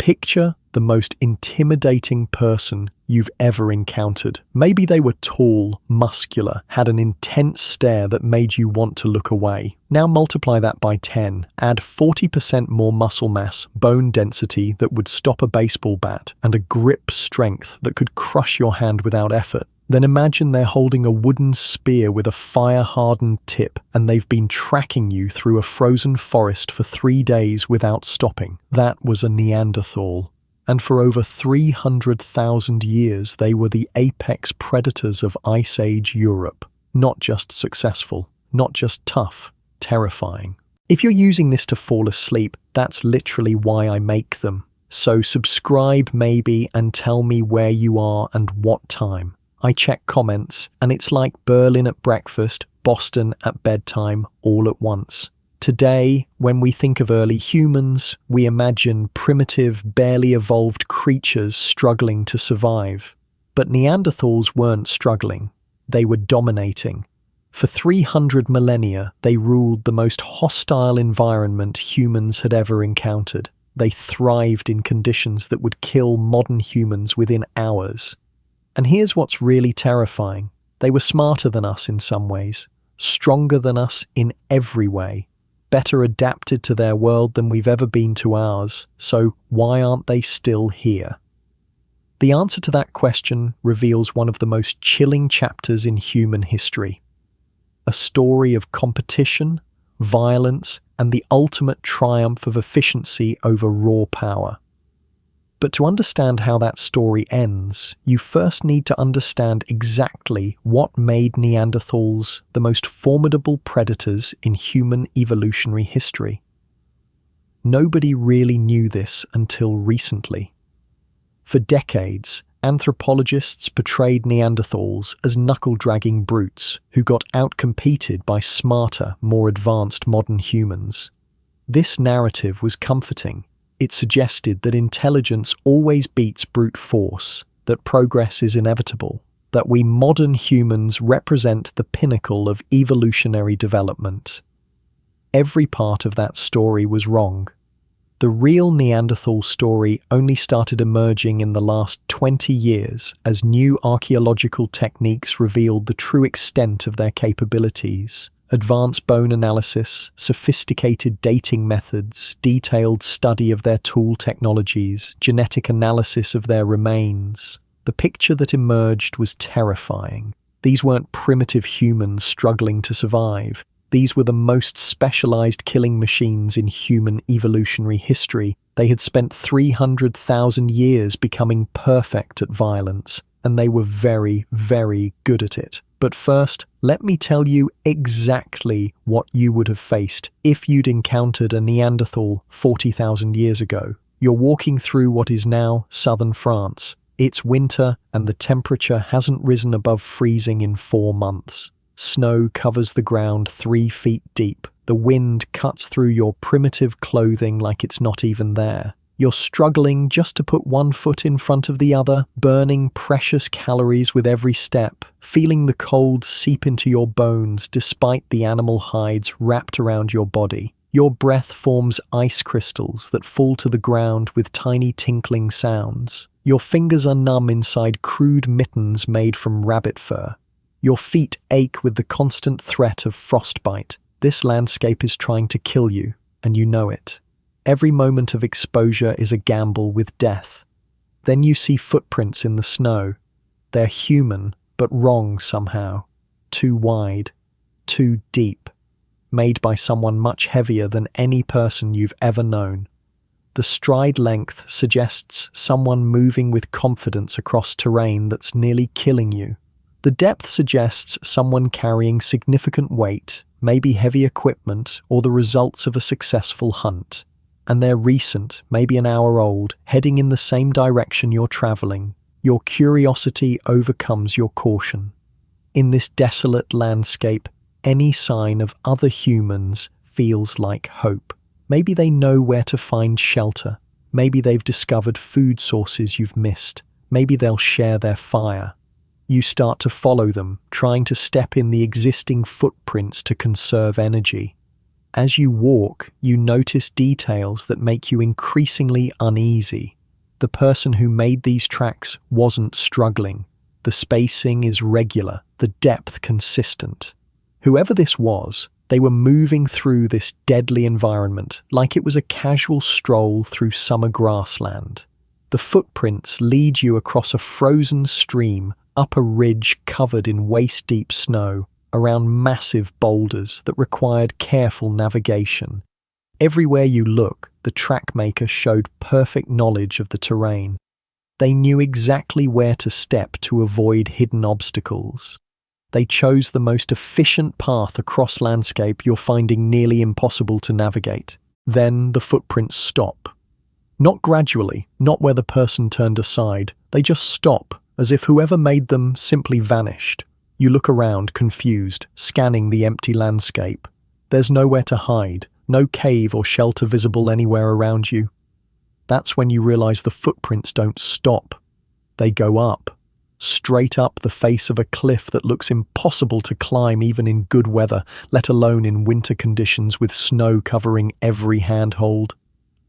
Picture the most intimidating person you've ever encountered. Maybe they were tall, muscular, had an intense stare that made you want to look away. Now multiply that by 10, add 40% more muscle mass, bone density that would stop a baseball bat, and a grip strength that could crush your hand without effort. Then imagine they're holding a wooden spear with a fire-hardened tip, and they've been tracking you through a frozen forest for 3 days without stopping. That was a Neanderthal. And for over 300,000 years, they were the apex predators of Ice Age Europe. Not just successful, not just tough, terrifying. If you're using this to fall asleep, that's literally why I make them. So subscribe maybe and tell me where you are and what time. I check comments, and it's like Berlin at breakfast, Boston at bedtime, all at once. Today, when we think of early humans, we imagine primitive, barely evolved creatures struggling to survive. But Neanderthals weren't struggling. They were dominating. For 300 millennia, they ruled the most hostile environment humans had ever encountered. They thrived in conditions that would kill modern humans within hours. And here's what's really terrifying. They were smarter than us in some ways, stronger than us in every way, better adapted to their world than we've ever been to ours. So why aren't they still here? The answer to that question reveals one of the most chilling chapters in human history. A story of competition, violence, and the ultimate triumph of efficiency over raw power. But to understand how that story ends, you first need to understand exactly what made Neanderthals the most formidable predators in human evolutionary history. Nobody really knew this until recently. For decades, anthropologists portrayed Neanderthals as knuckle-dragging brutes who got outcompeted by smarter, more advanced modern humans. This narrative was comforting. It suggested that intelligence always beats brute force, that progress is inevitable, that we modern humans represent the pinnacle of evolutionary development. Every part of that story was wrong. The real Neanderthal story only started emerging in the last 20 years as new archaeological techniques revealed the true extent of their capabilities. Advanced bone analysis, sophisticated dating methods, detailed study of their tool technologies, genetic analysis of their remains. The picture that emerged was terrifying. These weren't primitive humans struggling to survive. These were the most specialized killing machines in human evolutionary history. They had spent 300,000 years becoming perfect at violence, and they were very, very good at it. But first, let me tell you exactly what you would have faced if you'd encountered a Neanderthal 40,000 years ago. You're walking through what is now southern France. It's winter, and the temperature hasn't risen above freezing in 4 months. Snow covers the ground 3 feet deep. The wind cuts through your primitive clothing like it's not even there. You're struggling just to put one foot in front of the other, burning precious calories with every step, feeling the cold seep into your bones despite the animal hides wrapped around your body. Your breath forms ice crystals that fall to the ground with tiny tinkling sounds. Your fingers are numb inside crude mittens made from rabbit fur. Your feet ache with the constant threat of frostbite. This landscape is trying to kill you, and you know it. Every moment of exposure is a gamble with death. Then you see footprints in the snow. They're human, but wrong somehow. Too wide, too deep, made by someone much heavier than any person you've ever known. The stride length suggests someone moving with confidence across terrain that's nearly killing you. The depth suggests someone carrying significant weight, maybe heavy equipment, or the results of a successful hunt. And they're recent, maybe an hour old, heading in the same direction you're traveling. Your curiosity overcomes your caution. In this desolate landscape, any sign of other humans feels like hope. Maybe they know where to find shelter. Maybe they've discovered food sources you've missed. Maybe they'll share their fire. You start to follow them, trying to step in the existing footprints to conserve energy. As you walk, you notice details that make you increasingly uneasy. The person who made these tracks wasn't struggling. The spacing is regular, the depth consistent. Whoever this was, they were moving through this deadly environment like it was a casual stroll through summer grassland. The footprints lead you across a frozen stream, up a ridge covered in waist-deep snow, around massive boulders that required careful navigation. Everywhere you look, the trackmaker showed perfect knowledge of the terrain. They knew exactly where to step to avoid hidden obstacles. They chose the most efficient path across landscape you're finding nearly impossible to navigate. Then the footprints stop. Not gradually, not where the person turned aside. They just stop, as if whoever made them simply vanished. You look around, confused, scanning the empty landscape. There's nowhere to hide, no cave or shelter visible anywhere around you. That's when you realize the footprints don't stop. They go up, straight up the face of a cliff that looks impossible to climb even in good weather, let alone in winter conditions with snow covering every handhold.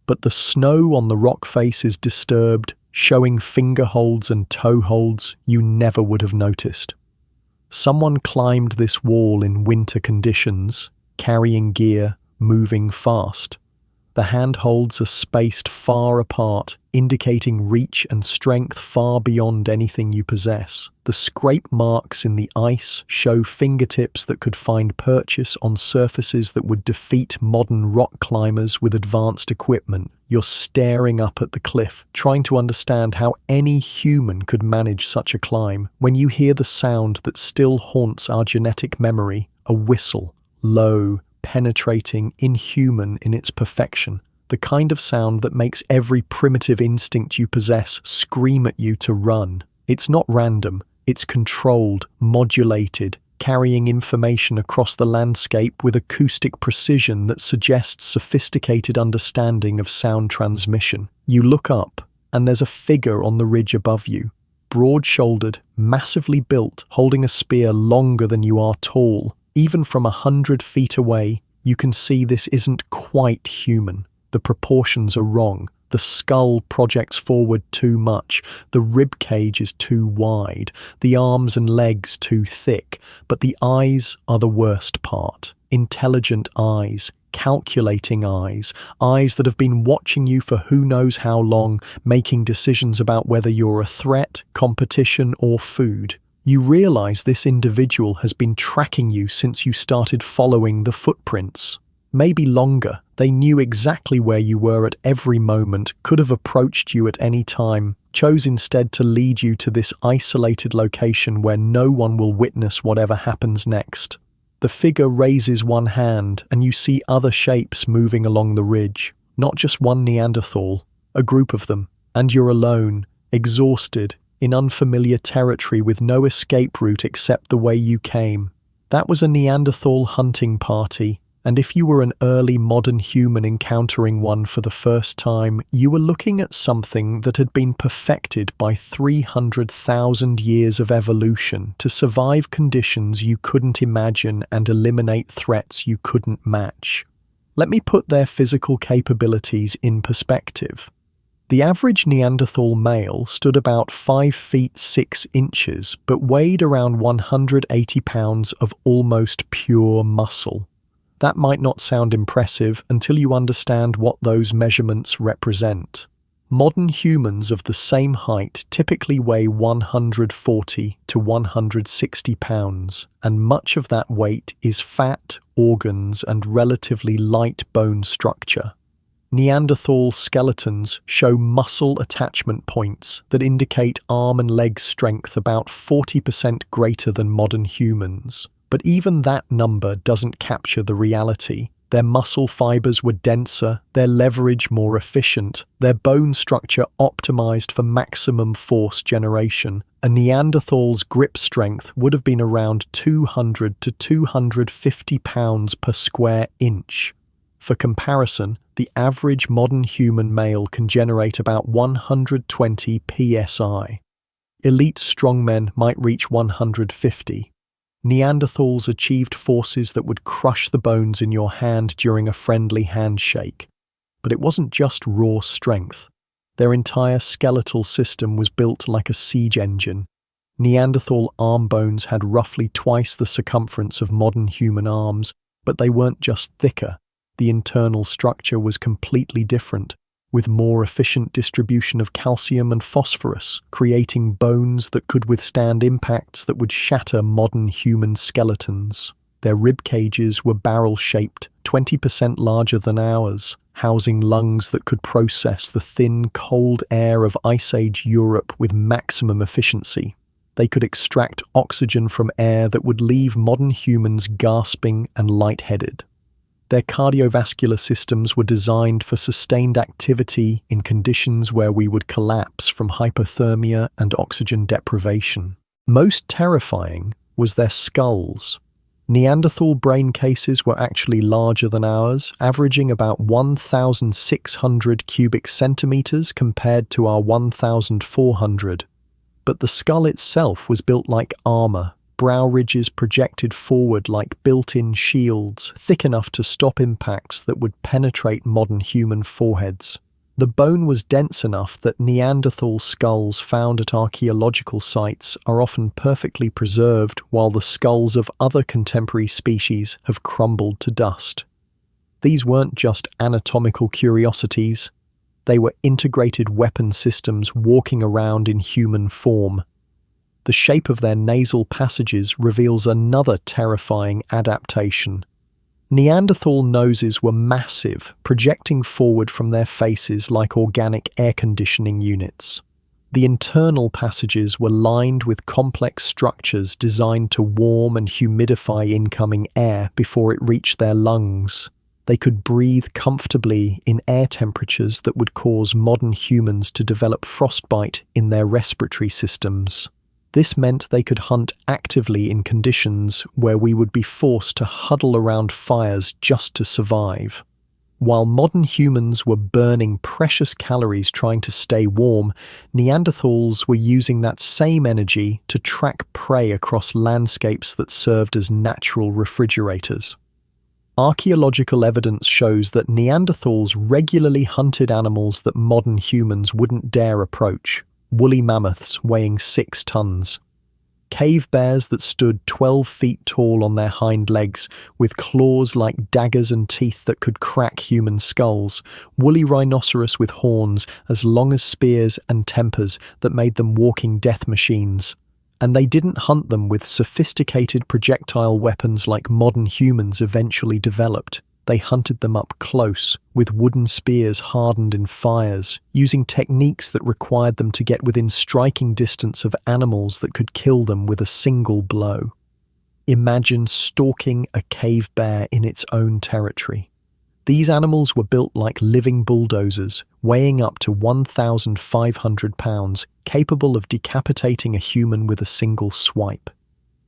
But the snow on the rock face is disturbed, showing finger holds and toe holds you never would have noticed. Someone climbed this wall in winter conditions, carrying gear, moving fast. The handholds are spaced far apart, indicating reach and strength far beyond anything you possess. The scrape marks in the ice show fingertips that could find purchase on surfaces that would defeat modern rock climbers with advanced equipment. You're staring up at the cliff, trying to understand how any human could manage such a climb, when you hear the sound that still haunts our genetic memory, a whistle, low, penetrating, inhuman in its perfection, the kind of sound that makes every primitive instinct you possess scream at you to run. It's not random, it's controlled, modulated, carrying information across the landscape with acoustic precision that suggests sophisticated understanding of sound transmission. You look up, and there's a figure on the ridge above you, broad-shouldered, massively built, holding a spear longer than you are tall. Even from 100 feet away, you can see this isn't quite human. The proportions are wrong. The skull projects forward too much. The rib cage is too wide. The arms and legs too thick. But the eyes are the worst part. Intelligent eyes, calculating eyes, eyes that have been watching you for who knows how long, making decisions about whether you're a threat, competition, or food. You realize this individual has been tracking you since you started following the footprints. Maybe longer. They knew exactly where you were at every moment, could have approached you at any time, chose instead to lead you to this isolated location where no one will witness whatever happens next. The figure raises one hand, and you see other shapes moving along the ridge. Not just one Neanderthal, a group of them. And you're alone, exhausted, in unfamiliar territory with no escape route except the way you came. That was a Neanderthal hunting party, and if you were an early modern human encountering one for the first time, you were looking at something that had been perfected by 300,000 years of evolution to survive conditions you couldn't imagine and eliminate threats you couldn't match. Let me put their physical capabilities in perspective. The average Neanderthal male stood about 5 feet 6 inches, but weighed around 180 pounds of almost pure muscle. That might not sound impressive until you understand what those measurements represent. Modern humans of the same height typically weigh 140 to 160 pounds, and much of that weight is fat, organs, and relatively light bone structure. Neanderthal skeletons show muscle attachment points that indicate arm and leg strength about 40% greater than modern humans. But even that number doesn't capture the reality. Their muscle fibers were denser, their leverage more efficient, their bone structure optimized for maximum force generation. A Neanderthal's grip strength would have been around 200 to 250 pounds per square inch. For comparison, the average modern human male can generate about 120 psi. Elite strongmen might reach 150. Neanderthals achieved forces that would crush the bones in your hand during a friendly handshake. But it wasn't just raw strength. Their entire skeletal system was built like a siege engine. Neanderthal arm bones had roughly twice the circumference of modern human arms, but they weren't just thicker. The internal structure was completely different, with more efficient distribution of calcium and phosphorus, creating bones that could withstand impacts that would shatter modern human skeletons. Their rib cages were barrel-shaped, 20% larger than ours, housing lungs that could process the thin, cold air of Ice Age Europe with maximum efficiency. They could extract oxygen from air that would leave modern humans gasping and lightheaded. Their cardiovascular systems were designed for sustained activity in conditions where we would collapse from hypothermia and oxygen deprivation. Most terrifying was their skulls. Neanderthal brain cases were actually larger than ours, averaging about 1,600 cubic centimeters compared to our 1,400. But the skull itself was built like armor, brow ridges projected forward like built-in shields, thick enough to stop impacts that would penetrate modern human foreheads. The bone was dense enough that Neanderthal skulls found at archaeological sites are often perfectly preserved, while the skulls of other contemporary species have crumbled to dust. These weren't just anatomical curiosities. They were integrated weapon systems walking around in human form. The shape of their nasal passages reveals another terrifying adaptation. Neanderthal noses were massive, projecting forward from their faces like organic air conditioning units. The internal passages were lined with complex structures designed to warm and humidify incoming air before it reached their lungs. They could breathe comfortably in air temperatures that would cause modern humans to develop frostbite in their respiratory systems. This meant they could hunt actively in conditions where we would be forced to huddle around fires just to survive. While modern humans were burning precious calories trying to stay warm, Neanderthals were using that same energy to track prey across landscapes that served as natural refrigerators. Archaeological evidence shows that Neanderthals regularly hunted animals that modern humans wouldn't dare approach. Woolly mammoths weighing 6 tons. Cave bears that stood 12 feet tall on their hind legs, with claws like daggers and teeth that could crack human skulls. Woolly rhinoceros with horns as long as spears and tempers that made them walking death machines. And they didn't hunt them with sophisticated projectile weapons like modern humans eventually developed. They hunted them up close, with wooden spears hardened in fires, using techniques that required them to get within striking distance of animals that could kill them with a single blow. Imagine stalking a cave bear in its own territory. These animals were built like living bulldozers, weighing up to 1,500 pounds, capable of decapitating a human with a single swipe.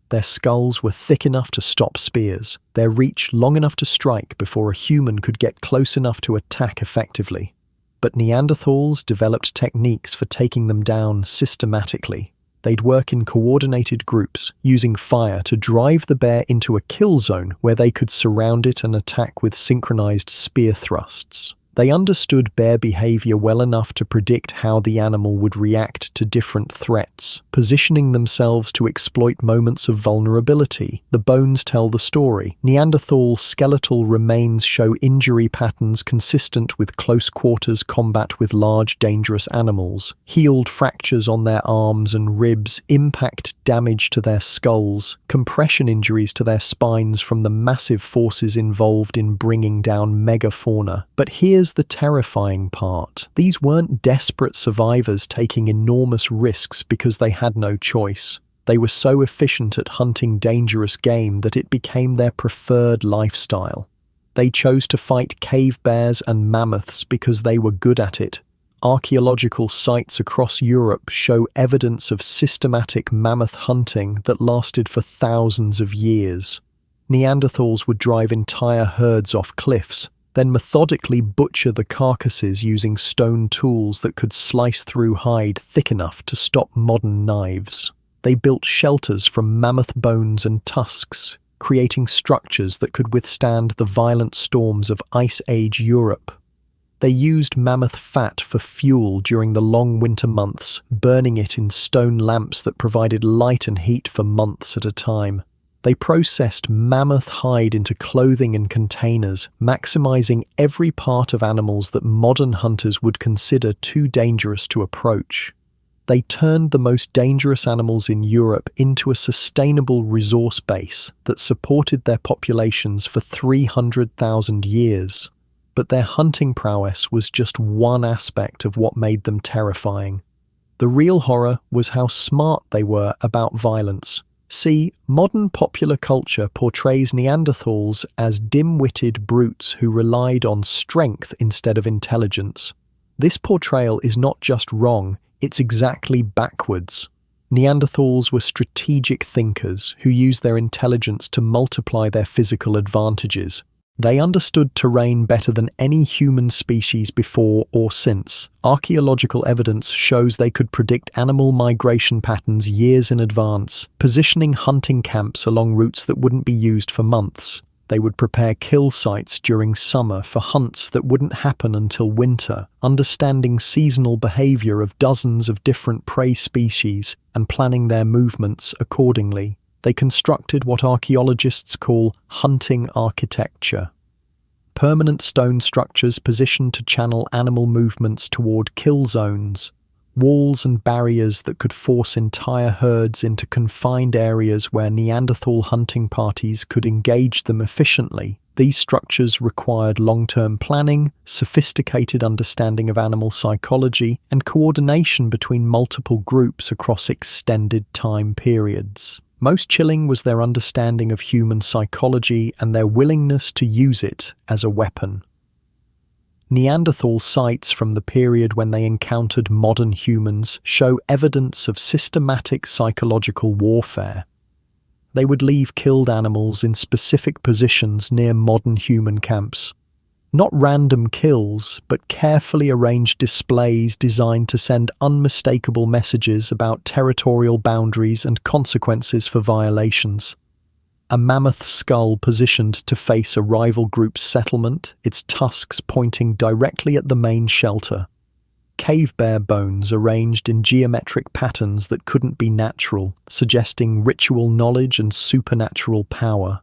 Their skulls were thick enough to stop spears, their reach long enough to strike before a human could get close enough to attack effectively. But Neanderthals developed techniques for taking them down systematically. They'd work in coordinated groups, using fire to drive the bear into a kill zone where they could surround it and attack with synchronized spear thrusts. They understood bear behavior well enough to predict how the animal would react to different threats, positioning themselves to exploit moments of vulnerability. The bones tell the story. Neanderthal skeletal remains show injury patterns consistent with close quarters combat with large, dangerous animals. Healed fractures on their arms and ribs, impact damage to their skulls, compression injuries to their spines from the massive forces involved in bringing down megafauna. But here's the terrifying part. These weren't desperate survivors taking enormous risks because they had no choice. They were so efficient at hunting dangerous game that it became their preferred lifestyle. They chose to fight cave bears and mammoths because they were good at it. Archaeological sites across Europe show evidence of systematic mammoth hunting that lasted for thousands of years. Neanderthals would drive entire herds off cliffs, then methodically butcher the carcasses using stone tools that could slice through hide thick enough to stop modern knives. They built shelters from mammoth bones and tusks, creating structures that could withstand the violent storms of Ice Age Europe. They used mammoth fat for fuel during the long winter months, burning it in stone lamps that provided light and heat for months at a time. They processed mammoth hide into clothing and containers, maximizing every part of animals that modern hunters would consider too dangerous to approach. They turned the most dangerous animals in Europe into a sustainable resource base that supported their populations for 300,000 years. But their hunting prowess was just one aspect of what made them terrifying. The real horror was how smart they were about violence. See, modern popular culture portrays Neanderthals as dim-witted brutes who relied on strength instead of intelligence. This portrayal is not just wrong, it's exactly backwards. Neanderthals were strategic thinkers who used their intelligence to multiply their physical advantages. They understood terrain better than any human species before or since. Archaeological evidence shows they could predict animal migration patterns years in advance, positioning hunting camps along routes that wouldn't be used for months. They would prepare kill sites during summer for hunts that wouldn't happen until winter, understanding seasonal behavior of dozens of different prey species and planning their movements accordingly. They constructed what archaeologists call hunting architecture. Permanent stone structures positioned to channel animal movements toward kill zones, walls and barriers that could force entire herds into confined areas where Neanderthal hunting parties could engage them efficiently. These structures required long-term planning, sophisticated understanding of animal psychology, and coordination between multiple groups across extended time periods. Most chilling was their understanding of human psychology and their willingness to use it as a weapon. Neanderthal sites from the period when they encountered modern humans show evidence of systematic psychological warfare. They would leave killed animals in specific positions near modern human camps. Not random kills, but carefully arranged displays designed to send unmistakable messages about territorial boundaries and consequences for violations. A mammoth skull positioned to face a rival group's settlement, its tusks pointing directly at the main shelter. Cave bear bones arranged in geometric patterns that couldn't be natural, suggesting ritual knowledge and supernatural power.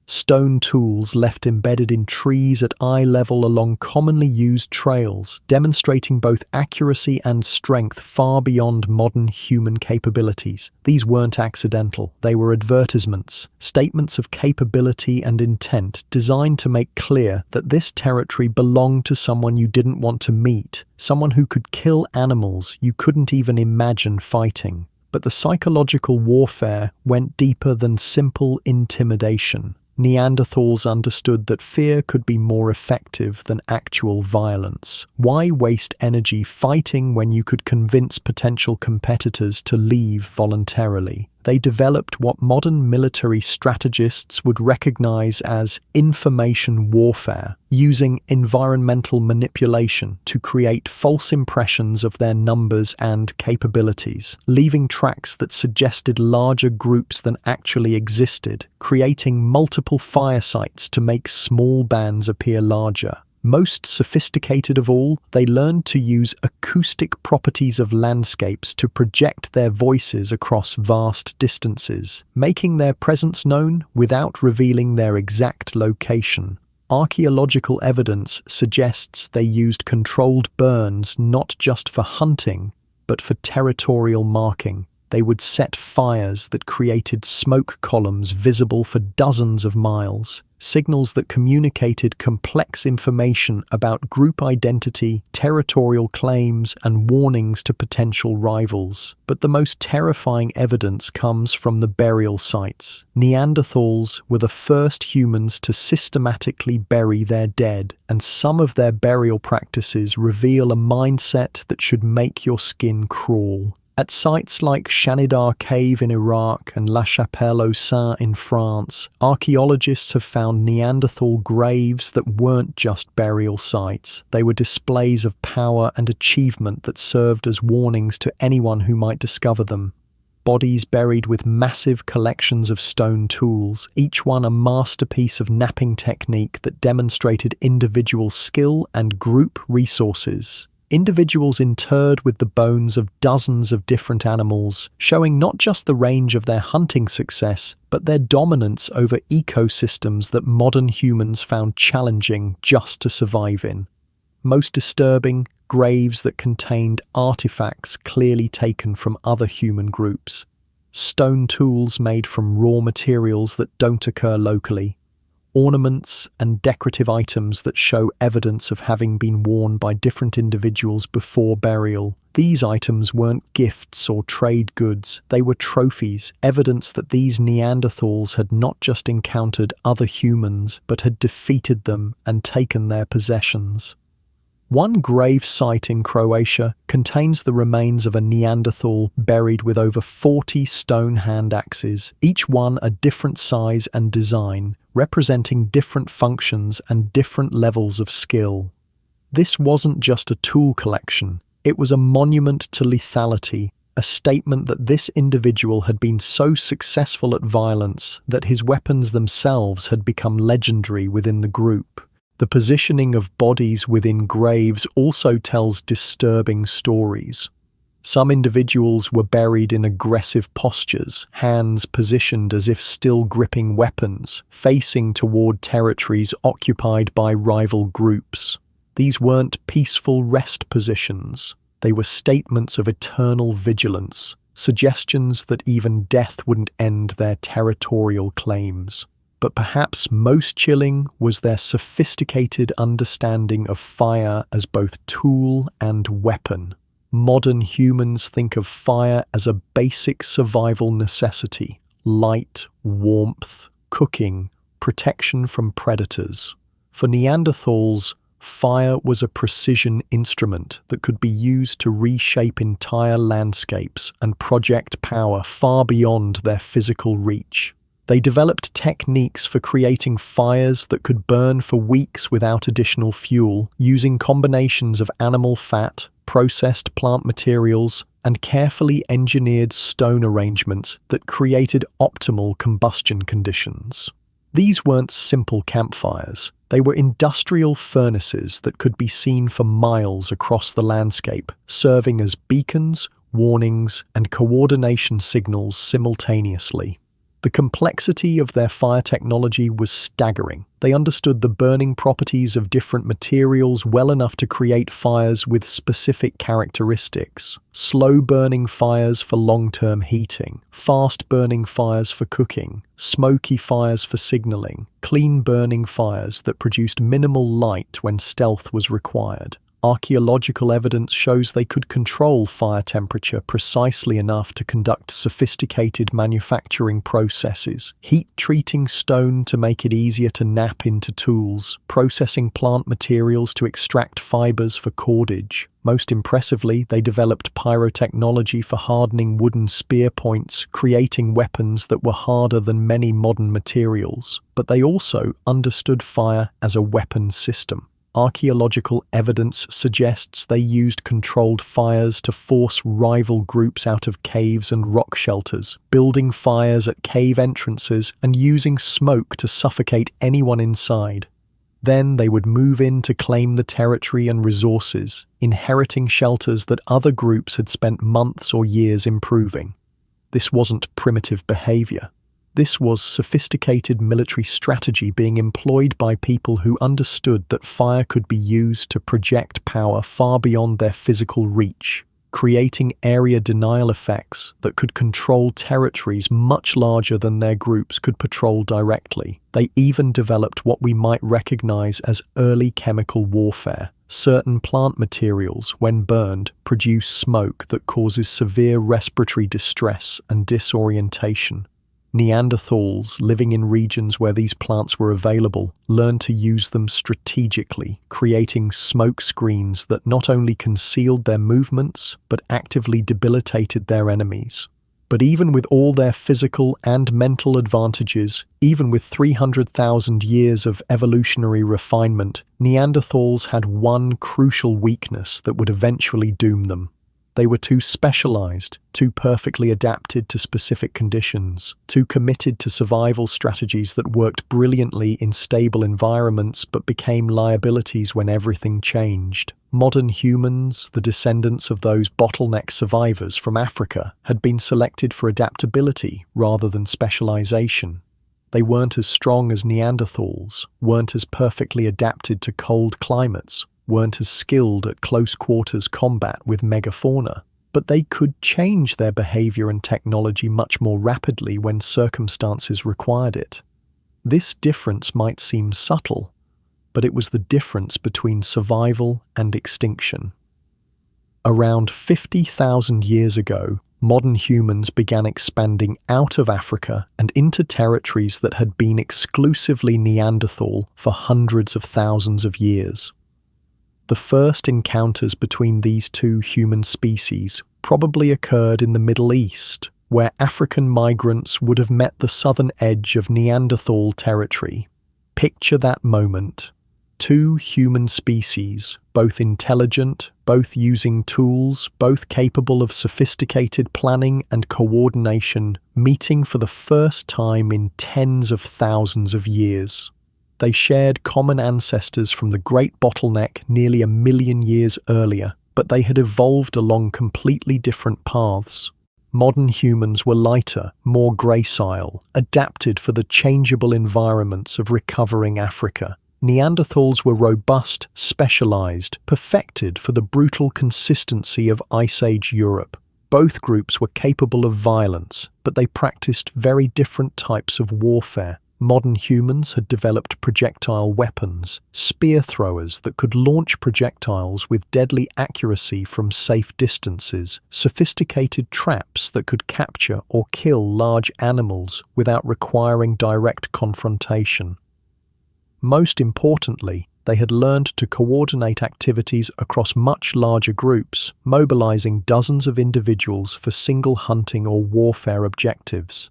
Stone tools left embedded in trees at eye level along commonly used trails, demonstrating both accuracy and strength far beyond modern human capabilities. These weren't accidental, they were advertisements, statements of capability and intent designed to make clear that this territory belonged to someone you didn't want to meet, someone who could kill animals you couldn't even imagine fighting. But the psychological warfare went deeper than simple intimidation. Neanderthals understood that fear could be more effective than actual violence. Why waste energy fighting when you could convince potential competitors to leave voluntarily? They developed what modern military strategists would recognize as information warfare, using environmental manipulation to create false impressions of their numbers and capabilities, leaving tracks that suggested larger groups than actually existed, creating multiple fire sites to make small bands appear larger. Most sophisticated of all, they learned to use acoustic properties of landscapes to project their voices across vast distances, making their presence known without revealing their exact location. Archaeological evidence suggests they used controlled burns not just for hunting, but for territorial marking. They would set fires that created smoke columns visible for dozens of miles, signals that communicated complex information about group identity, territorial claims, and warnings to potential rivals. But the most terrifying evidence comes from the burial sites. Neanderthals were the first humans to systematically bury their dead, and some of their burial practices reveal a mindset that should make your skin crawl. At sites like Shanidar Cave in Iraq and La Chapelle aux Saints in France, archaeologists have found Neanderthal graves that weren't just burial sites. They were displays of power and achievement that served as warnings to anyone who might discover them. bodies buried with massive collections of stone tools, each one a masterpiece of knapping technique that demonstrated individual skill and group resources. Individuals interred with the bones of dozens of different animals, showing not just the range of their hunting success, but their dominance over ecosystems that modern humans found challenging just to survive in. Most disturbing, graves that contained artifacts clearly taken from other human groups. Stone tools made from raw materials that don't occur locally. Ornaments and decorative items that show evidence of having been worn by different individuals before burial. These items weren't gifts or trade goods, they were trophies, evidence that these Neanderthals had not just encountered other humans, but had defeated them and taken their possessions. One grave site in Croatia contains the remains of a Neanderthal buried with over 40 stone hand axes, each one a different size and design, representing different functions and different levels of skill. This wasn't just a tool collection, it was a monument to lethality, a statement that this individual had been so successful at violence that his weapons themselves had become legendary within the group. The positioning of bodies within graves also tells disturbing stories. Some individuals were buried in aggressive postures, hands positioned as if still gripping weapons, facing toward territories occupied by rival groups. These weren't peaceful rest positions. They were statements of eternal vigilance, suggestions that even death wouldn't end their territorial claims. But perhaps most chilling was their sophisticated understanding of fire as both tool and weapon. Modern humans think of fire as a basic survival necessity: light, warmth, cooking, protection from predators. For Neanderthals, fire was a precision instrument that could be used to reshape entire landscapes and project power far beyond their physical reach. They developed techniques for creating fires that could burn for weeks without additional fuel, using combinations of animal fat, processed plant materials, and carefully engineered stone arrangements that created optimal combustion conditions. These weren't simple campfires. They were industrial furnaces that could be seen for miles across the landscape, serving as beacons, warnings, and coordination signals simultaneously. The complexity of their fire technology was staggering. They understood the burning properties of different materials well enough to create fires with specific characteristics. Slow-burning fires for long-term heating, fast-burning fires for cooking, smoky fires for signaling, clean-burning fires that produced minimal light when stealth was required. Archaeological evidence shows they could control fire temperature precisely enough to conduct sophisticated manufacturing processes, heat-treating stone to make it easier to nap into tools, processing plant materials to extract fibers for cordage. Most impressively, they developed pyrotechnology for hardening wooden spear points, creating weapons that were harder than many modern materials. But they also understood fire as a weapon system. Archaeological evidence suggests they used controlled fires to force rival groups out of caves and rock shelters, building fires at cave entrances and using smoke to suffocate anyone inside. Then they would move in to claim the territory and resources, inheriting shelters that other groups had spent months or years improving. This wasn't primitive behavior. This was sophisticated military strategy being employed by people who understood that fire could be used to project power far beyond their physical reach, creating area denial effects that could control territories much larger than their groups could patrol directly. They even developed what we might recognize as early chemical warfare. Certain plant materials, when burned, produce smoke that causes severe respiratory distress and disorientation. Neanderthals, living in regions where these plants were available, learned to use them strategically, creating smoke screens that not only concealed their movements, but actively debilitated their enemies. But even with all their physical and mental advantages, even with 300,000 years of evolutionary refinement, Neanderthals had one crucial weakness that would eventually doom them: They were too specialized, too perfectly adapted to specific conditions, too committed to survival strategies that worked brilliantly in stable environments but became liabilities when everything changed. Modern humans, the descendants of those bottleneck survivors from Africa, had been selected for adaptability rather than specialization. They weren't as strong as Neanderthals, weren't as perfectly adapted to cold climates, weren't as skilled at close-quarters combat with megafauna, but they could change their behavior and technology much more rapidly when circumstances required it. This difference might seem subtle, but it was the difference between survival and extinction. Around 50,000 years ago, modern humans began expanding out of Africa and into territories that had been exclusively Neanderthal for hundreds of thousands of years. The first encounters between these two human species probably occurred in the Middle East, where African migrants would have met the southern edge of Neanderthal territory. Picture that moment. Two human species, both intelligent, both using tools, both capable of sophisticated planning and coordination, meeting for the first time in tens of thousands of years. They shared common ancestors from the Great Bottleneck nearly 1 million years earlier, but they had evolved along completely different paths. Modern humans were lighter, more gracile, adapted for the changeable environments of recovering Africa. Neanderthals were robust, specialized, perfected for the brutal consistency of Ice Age Europe. Both groups were capable of violence, but they practiced very different types of warfare. Modern humans had developed projectile weapons, spear throwers that could launch projectiles with deadly accuracy from safe distances, sophisticated traps that could capture or kill large animals without requiring direct confrontation. Most importantly, they had learned to coordinate activities across much larger groups, mobilizing dozens of individuals for single hunting or warfare objectives.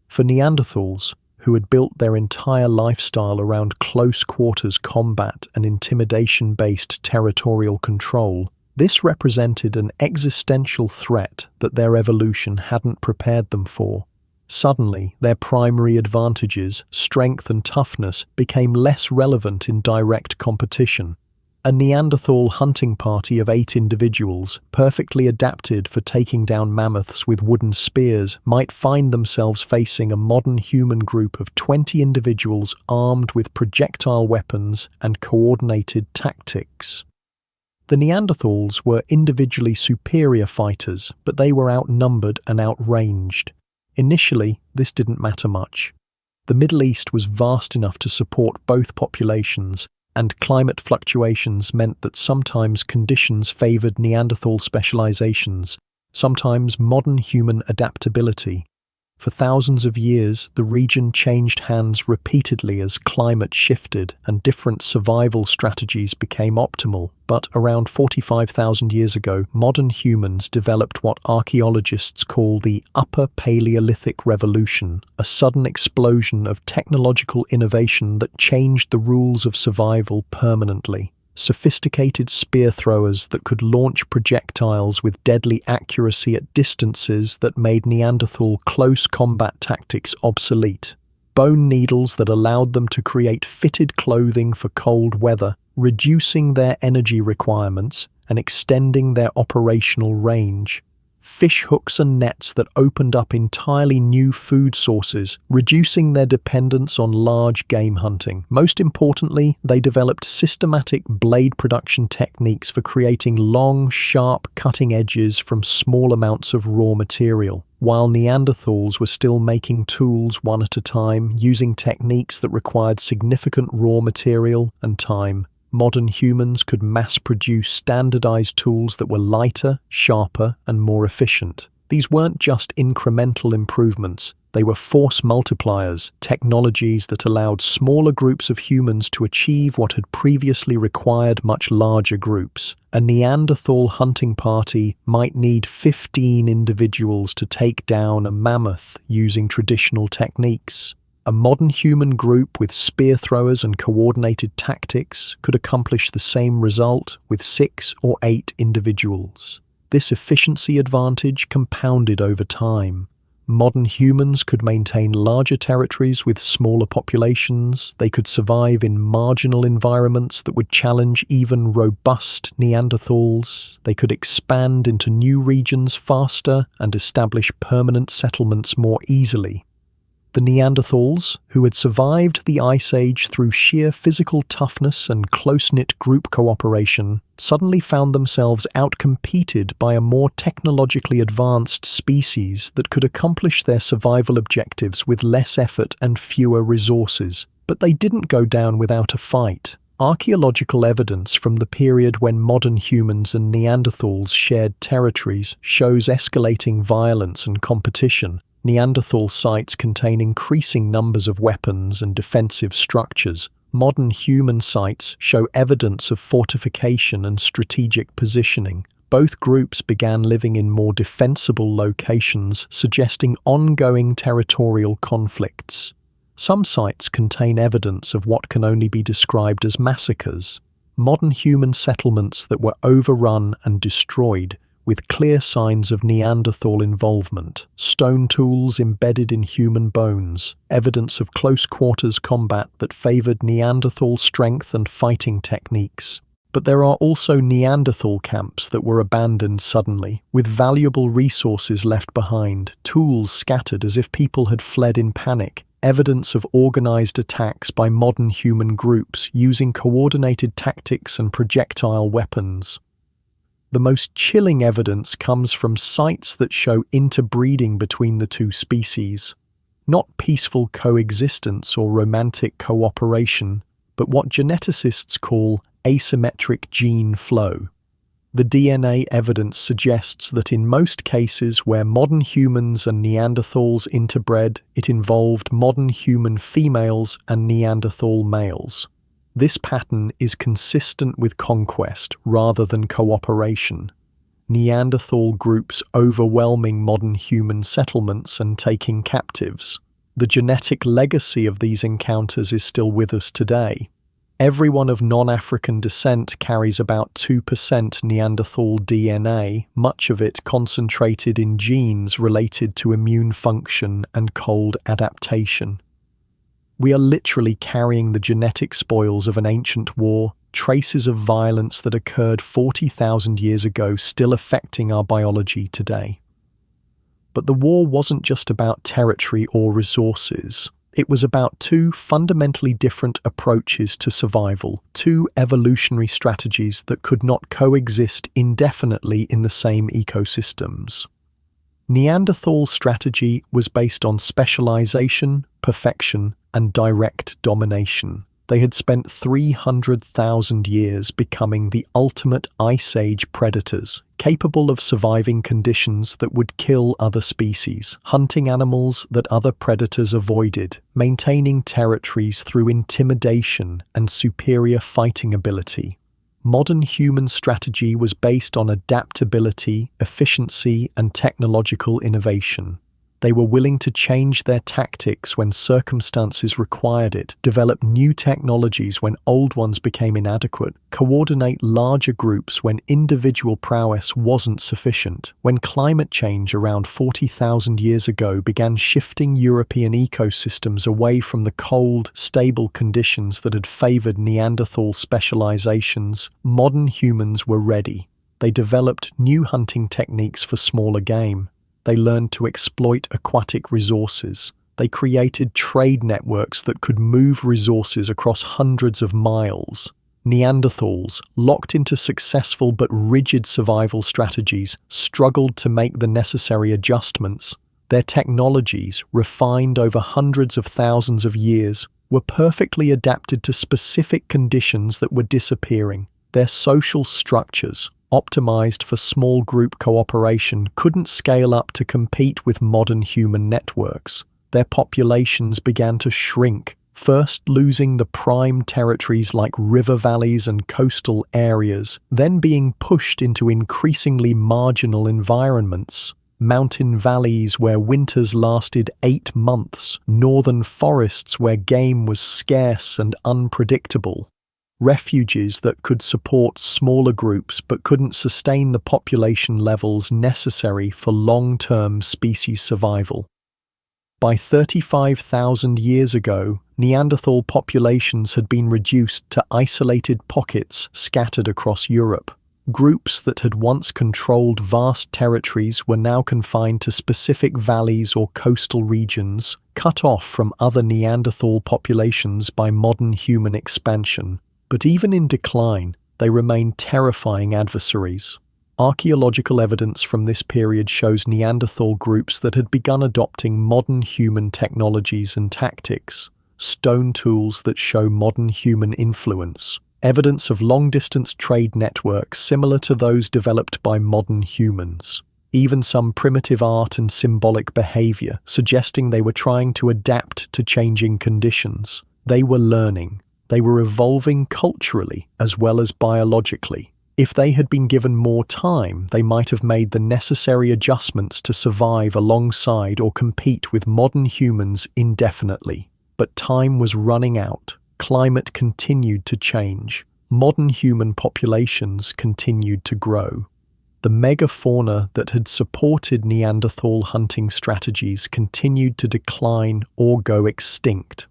For Neanderthals, who had built their entire lifestyle around close-quarters combat and intimidation-based territorial control, this represented an existential threat that their evolution hadn't prepared them for. Suddenly, their primary advantages, strength and toughness, became less relevant in direct competition. A Neanderthal hunting party of 8 individuals, perfectly adapted for taking down mammoths with wooden spears, might find themselves facing a modern human group of 20 individuals armed with projectile weapons and coordinated tactics. The Neanderthals were individually superior fighters, but they were outnumbered and outranged. Initially, this didn't matter much. The Middle East was vast enough to support both populations, and climate fluctuations meant that sometimes conditions favored Neanderthal specializations, sometimes modern human adaptability. For thousands of years, the region changed hands repeatedly as climate shifted and different survival strategies became optimal. But around 45,000 years ago, modern humans developed what archaeologists call the Upper Paleolithic Revolution, a sudden explosion of technological innovation that changed the rules of survival permanently. Sophisticated spear throwers that could launch projectiles with deadly accuracy at distances that made Neanderthal close combat tactics obsolete. Bone needles that allowed them to create fitted clothing for cold weather, reducing their energy requirements and extending their operational range. Fish hooks and nets that opened up entirely new food sources, reducing their dependence on large game hunting. Most importantly, they developed systematic blade production techniques for creating long, sharp cutting edges from small amounts of raw material. While Neanderthals were still making tools one at a time, using techniques that required significant raw material and time, modern humans could mass-produce standardized tools that were lighter, sharper, and more efficient. These weren't just incremental improvements. They were force multipliers, technologies that allowed smaller groups of humans to achieve what had previously required much larger groups. A Neanderthal hunting party might need 15 individuals to take down a mammoth using traditional techniques. A modern human group with spear throwers and coordinated tactics could accomplish the same result with 6 or 8 individuals. This efficiency advantage compounded over time. Modern humans could maintain larger territories with smaller populations. They could survive in marginal environments that would challenge even robust Neanderthals. They could expand into new regions faster and establish permanent settlements more easily. The Neanderthals, who had survived the Ice Age through sheer physical toughness and close-knit group cooperation, suddenly found themselves outcompeted by a more technologically advanced species that could accomplish their survival objectives with less effort and fewer resources. But they didn't go down without a fight. Archaeological evidence from the period when modern humans and Neanderthals shared territories shows escalating violence and competition. Neanderthal sites contain increasing numbers of weapons and defensive structures. Modern human sites show evidence of fortification and strategic positioning. Both groups began living in more defensible locations, suggesting ongoing territorial conflicts. Some sites contain evidence of what can only be described as massacres. Modern human settlements that were overrun and destroyed, with clear signs of Neanderthal involvement, stone tools embedded in human bones, evidence of close-quarters combat that favored Neanderthal strength and fighting techniques. But there are also Neanderthal camps that were abandoned suddenly, with valuable resources left behind, tools scattered as if people had fled in panic, evidence of organized attacks by modern human groups using coordinated tactics and projectile weapons. The most chilling evidence comes from sites that show interbreeding between the two species. Not peaceful coexistence or romantic cooperation, but what geneticists call asymmetric gene flow. The DNA evidence suggests that in most cases where modern humans and Neanderthals interbred, it involved modern human females and Neanderthal males. This pattern is consistent with conquest rather than cooperation. Neanderthal groups overwhelming modern human settlements and taking captives. The genetic legacy of these encounters is still with us today. Everyone of non-African descent carries about 2% Neanderthal DNA, much of it concentrated in genes related to immune function and cold adaptation. We are literally carrying the genetic spoils of an ancient war, traces of violence that occurred 40,000 years ago still affecting our biology today. But the war wasn't just about territory or resources. It was about two fundamentally different approaches to survival, two evolutionary strategies that could not coexist indefinitely in the same ecosystems. Neanderthal strategy was based on specialization, perfection, and direct domination. They had spent 300,000 years becoming the ultimate Ice Age predators, capable of surviving conditions that would kill other species, hunting animals that other predators avoided, maintaining territories through intimidation and superior fighting ability. Modern human strategy was based on adaptability, efficiency, and technological innovation. They were willing to change their tactics when circumstances required it, develop new technologies when old ones became inadequate, coordinate larger groups when individual prowess wasn't sufficient. When climate change around 40,000 years ago began shifting European ecosystems away from the cold, stable conditions that had favored Neanderthal specializations, modern humans were ready. They developed new hunting techniques for smaller game. They learned to exploit aquatic resources. They created trade networks that could move resources across hundreds of miles. Neanderthals, locked into successful but rigid survival strategies, struggled to make the necessary adjustments. Their technologies, refined over hundreds of thousands of years, were perfectly adapted to specific conditions that were disappearing. Their social structures, optimized for small group cooperation, couldn't scale up to compete with modern human networks. Their populations began to shrink, first losing the prime territories like river valleys and coastal areas, then being pushed into increasingly marginal environments. Mountain valleys where winters lasted 8 months, northern forests where game was scarce and unpredictable. refuges that could support smaller groups but couldn't sustain the population levels necessary for long-term species survival. By 35,000 years ago, Neanderthal populations had been reduced to isolated pockets scattered across Europe. Groups that had once controlled vast territories were now confined to specific valleys or coastal regions, cut off from other Neanderthal populations by modern human expansion. But even in decline, they remain terrifying adversaries. Archaeological evidence from this period shows Neanderthal groups that had begun adopting modern human technologies and tactics, stone tools that show modern human influence, evidence of long-distance trade networks similar to those developed by modern humans, even some primitive art and symbolic behavior suggesting they were trying to adapt to changing conditions. They were learning. They were evolving culturally as well as biologically. If they had been given more time, they might have made the necessary adjustments to survive alongside or compete with modern humans indefinitely. But time was running out. Climate continued to change. Modern human populations continued to grow. The megafauna that had supported Neanderthal hunting strategies continued to decline or go extinct.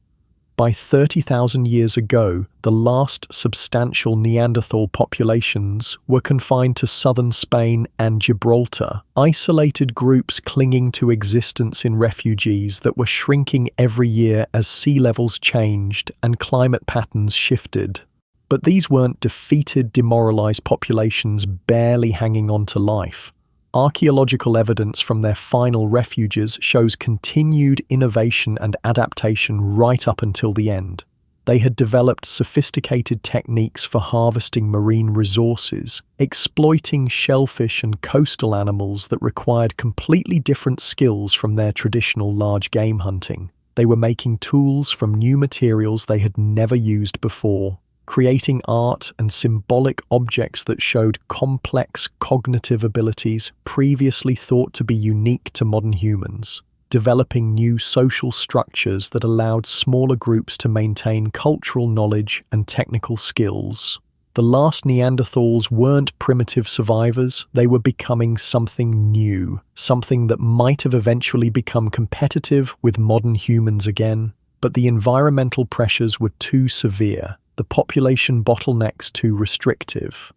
By 30,000 years ago, the last substantial Neanderthal populations were confined to southern Spain and Gibraltar, isolated groups clinging to existence in refuges that were shrinking every year as sea levels changed and climate patterns shifted. But these weren't defeated, demoralized populations barely hanging on to life. Archaeological evidence from their final refuges shows continued innovation and adaptation right up until the end. They had developed sophisticated techniques for harvesting marine resources, exploiting shellfish and coastal animals that required completely different skills from their traditional large game hunting. They were making tools from new materials they had never used before, creating art and symbolic objects that showed complex cognitive abilities previously thought to be unique to modern humans, developing new social structures that allowed smaller groups to maintain cultural knowledge and technical skills. The last Neanderthals weren't primitive survivors, they were becoming something new, something that might have eventually become competitive with modern humans again. But the environmental pressures were too severe. The population bottlenecks too restrictive.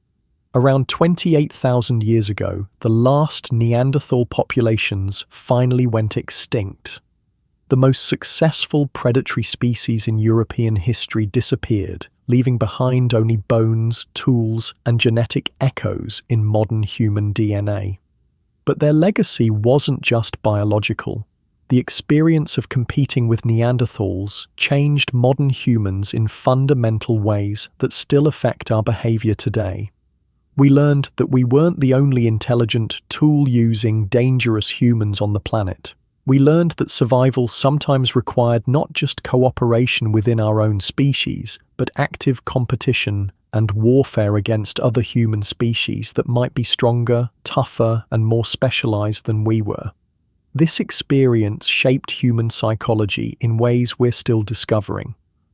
Around 28,000 years ago, the last Neanderthal populations finally went extinct. The most successful predatory species in European history disappeared, leaving behind only bones, tools, and genetic echoes in modern human DNA. But their legacy wasn't just biological. The experience of competing with Neanderthals changed modern humans in fundamental ways that still affect our behavior today. We learned that we weren't the only intelligent, tool-using, dangerous humans on the planet. We learned that survival sometimes required not just cooperation within our own species, but active competition and warfare against other human species that might be stronger, tougher, and more specialized than we were. This experience shaped human psychology in ways we're still discovering.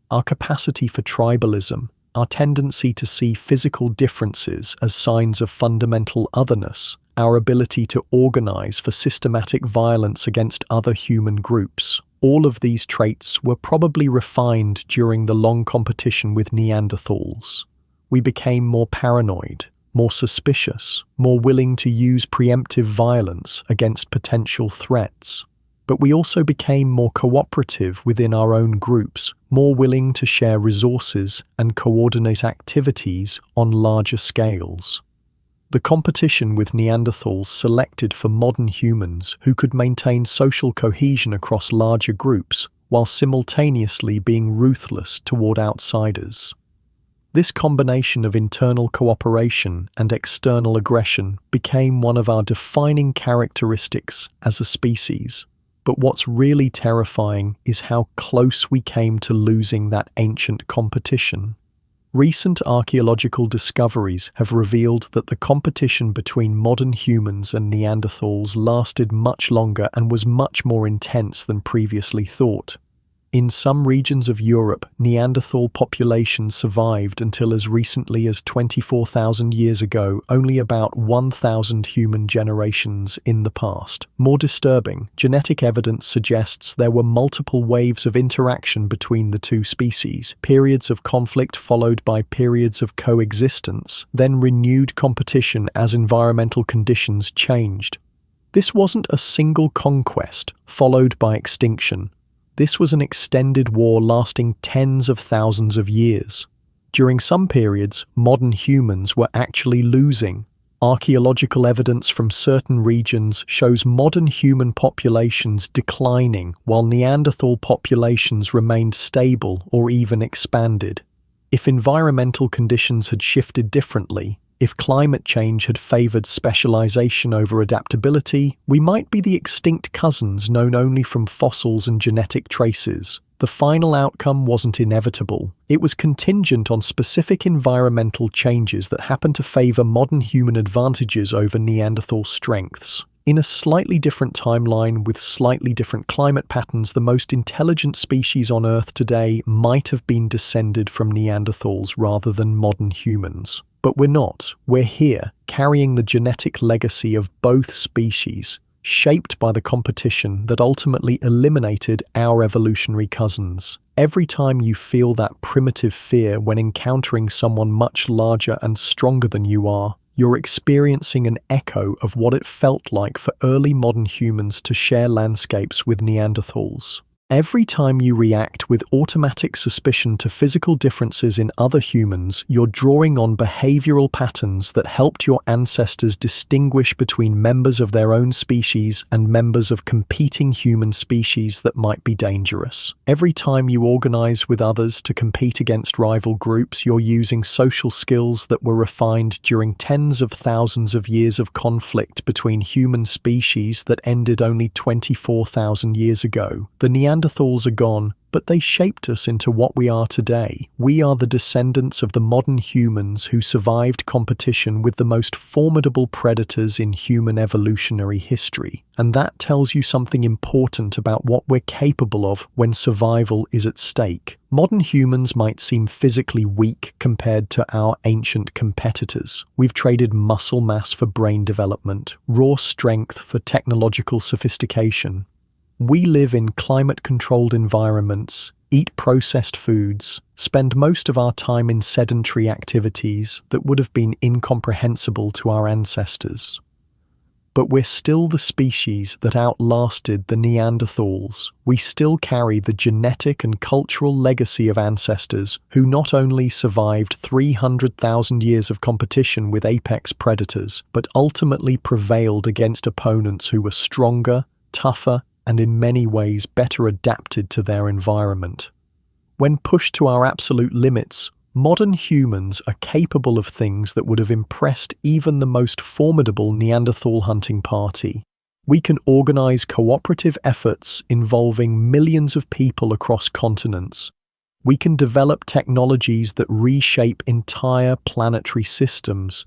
Our capacity for tribalism, our tendency to see physical differences as signs of fundamental otherness, our ability to organize for systematic violence against other human groups. All of these traits were probably refined during the long competition with Neanderthals. We became more paranoid, more suspicious, more willing to use preemptive violence against potential threats. But we also became more cooperative within our own groups, more willing to share resources and coordinate activities on larger scales. The competition with Neanderthals selected for modern humans who could maintain social cohesion across larger groups while simultaneously being ruthless toward outsiders. This combination of internal cooperation and external aggression became one of our defining characteristics as a species. But what's really terrifying is how close we came to losing that ancient competition. Recent archaeological discoveries have revealed that the competition between modern humans and Neanderthals lasted much longer and was much more intense than previously thought. In some regions of Europe, Neanderthal populations survived until as recently as 24,000 years ago, only about 1,000 human generations in the past. More disturbing, genetic evidence suggests there were multiple waves of interaction between the two species, periods of conflict followed by periods of coexistence, then renewed competition as environmental conditions changed. This wasn't a single conquest, followed by extinction. This was an extended war lasting tens of thousands of years. During some periods, modern humans were actually losing. Archaeological evidence from certain regions shows modern human populations declining, while Neanderthal populations remained stable or even expanded. If environmental conditions had shifted differently, if climate change had favored specialization over adaptability, we might be the extinct cousins known only from fossils and genetic traces. The final outcome wasn't inevitable. It was contingent on specific environmental changes that happened to favor modern human advantages over Neanderthal strengths. In a slightly different timeline with slightly different climate patterns, the most intelligent species on Earth today might have been descended from Neanderthals rather than modern humans. But we're not. We're here, carrying the genetic legacy of both species, shaped by the competition that ultimately eliminated our evolutionary cousins. Every time you feel that primitive fear when encountering someone much larger and stronger than you are, you're experiencing an echo of what it felt like for early modern humans to share landscapes with Neanderthals. Every time you react with automatic suspicion to physical differences in other humans, you're drawing on behavioral patterns that helped your ancestors distinguish between members of their own species and members of competing human species that might be dangerous. Every time you organize with others to compete against rival groups, you're using social skills that were refined during tens of thousands of years of conflict between human species that ended only 24,000 years ago. The Neanderthals are gone, but they shaped us into what we are today. We are the descendants of the modern humans who survived competition with the most formidable predators in human evolutionary history. And that tells you something important about what we're capable of when survival is at stake. Modern humans might seem physically weak compared to our ancient competitors. We've traded muscle mass for brain development, raw strength for technological sophistication. We live in climate-controlled environments, eat processed foods, spend most of our time in sedentary activities that would have been incomprehensible to our ancestors. But we're still the species that outlasted the Neanderthals. We still carry the genetic and cultural legacy of ancestors who not only survived 300,000 years of competition with apex predators, but ultimately prevailed against opponents who were stronger, tougher, and in many ways better adapted to their environment. When pushed to our absolute limits, modern humans are capable of things that would have impressed even the most formidable Neanderthal hunting party. We can organize cooperative efforts involving millions of people across continents. We can develop technologies that reshape entire planetary systems.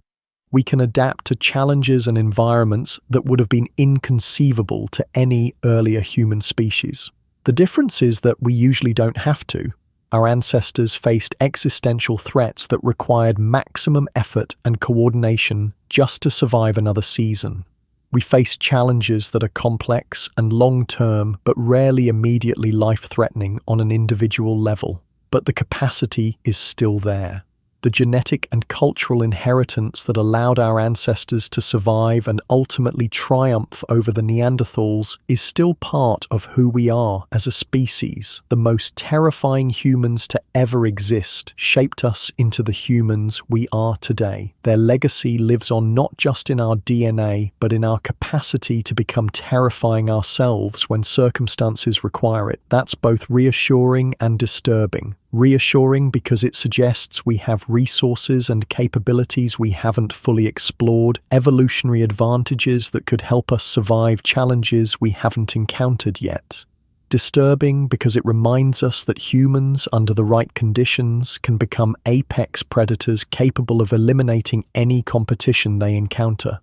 We can adapt to challenges and environments that would have been inconceivable to any earlier human species. The difference is that we usually don't have to. Our ancestors faced existential threats that required maximum effort and coordination just to survive another season. We face challenges that are complex and long-term, but rarely immediately life-threatening on an individual level. But the capacity is still there. The genetic and cultural inheritance that allowed our ancestors to survive and ultimately triumph over the Neanderthals is still part of who we are as a species. The most terrifying humans to ever exist shaped us into the humans we are today. Their legacy lives on not just in our DNA, but in our capacity to become terrifying ourselves when circumstances require it. That's both reassuring and disturbing. Reassuring because it suggests we have resources and capabilities we haven't fully explored, evolutionary advantages that could help us survive challenges we haven't encountered yet. Disturbing because it reminds us that humans, under the right conditions, can become apex predators capable of eliminating any competition they encounter.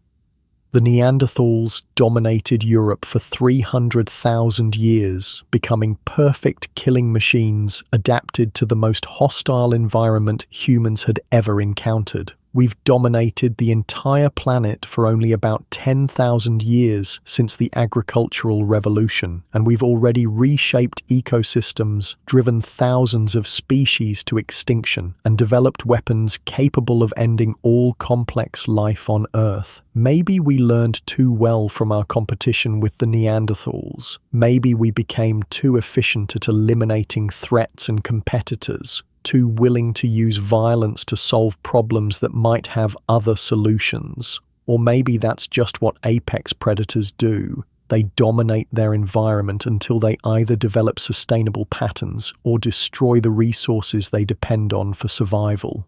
The Neanderthals dominated Europe for 300,000 years, becoming perfect killing machines adapted to the most hostile environment humans had ever encountered. We've dominated the entire planet for only about 10,000 years since the agricultural revolution, and we've already reshaped ecosystems, driven thousands of species to extinction, and developed weapons capable of ending all complex life on Earth. Maybe we learned too well from our competition with the Neanderthals. Maybe we became too efficient at eliminating threats and competitors, too willing to use violence to solve problems that might have other solutions. Or maybe that's just what apex predators do. They dominate their environment until they either develop sustainable patterns or destroy the resources they depend on for survival.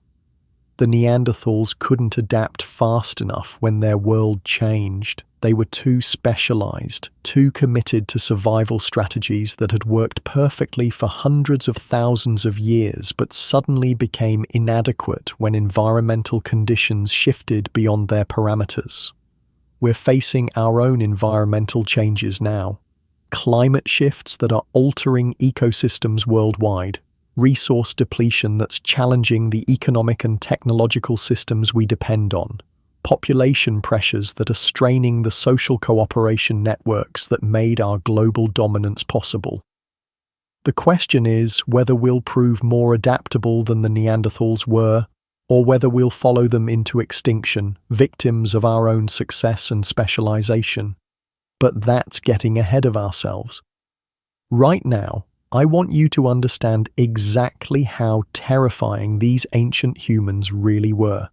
The Neanderthals couldn't adapt fast enough when their world changed. They were too specialized, too committed to survival strategies that had worked perfectly for hundreds of thousands of years but suddenly became inadequate when environmental conditions shifted beyond their parameters. We're facing our own environmental changes now. Climate shifts that are altering ecosystems worldwide. Resource depletion that's challenging the economic and technological systems we depend on. Population pressures that are straining the social cooperation networks that made our global dominance possible. The question is whether we'll prove more adaptable than the Neanderthals were, or whether we'll follow them into extinction, victims of our own success and specialization. But that's getting ahead of ourselves. Right now, I want you to understand exactly how terrifying these ancient humans really were.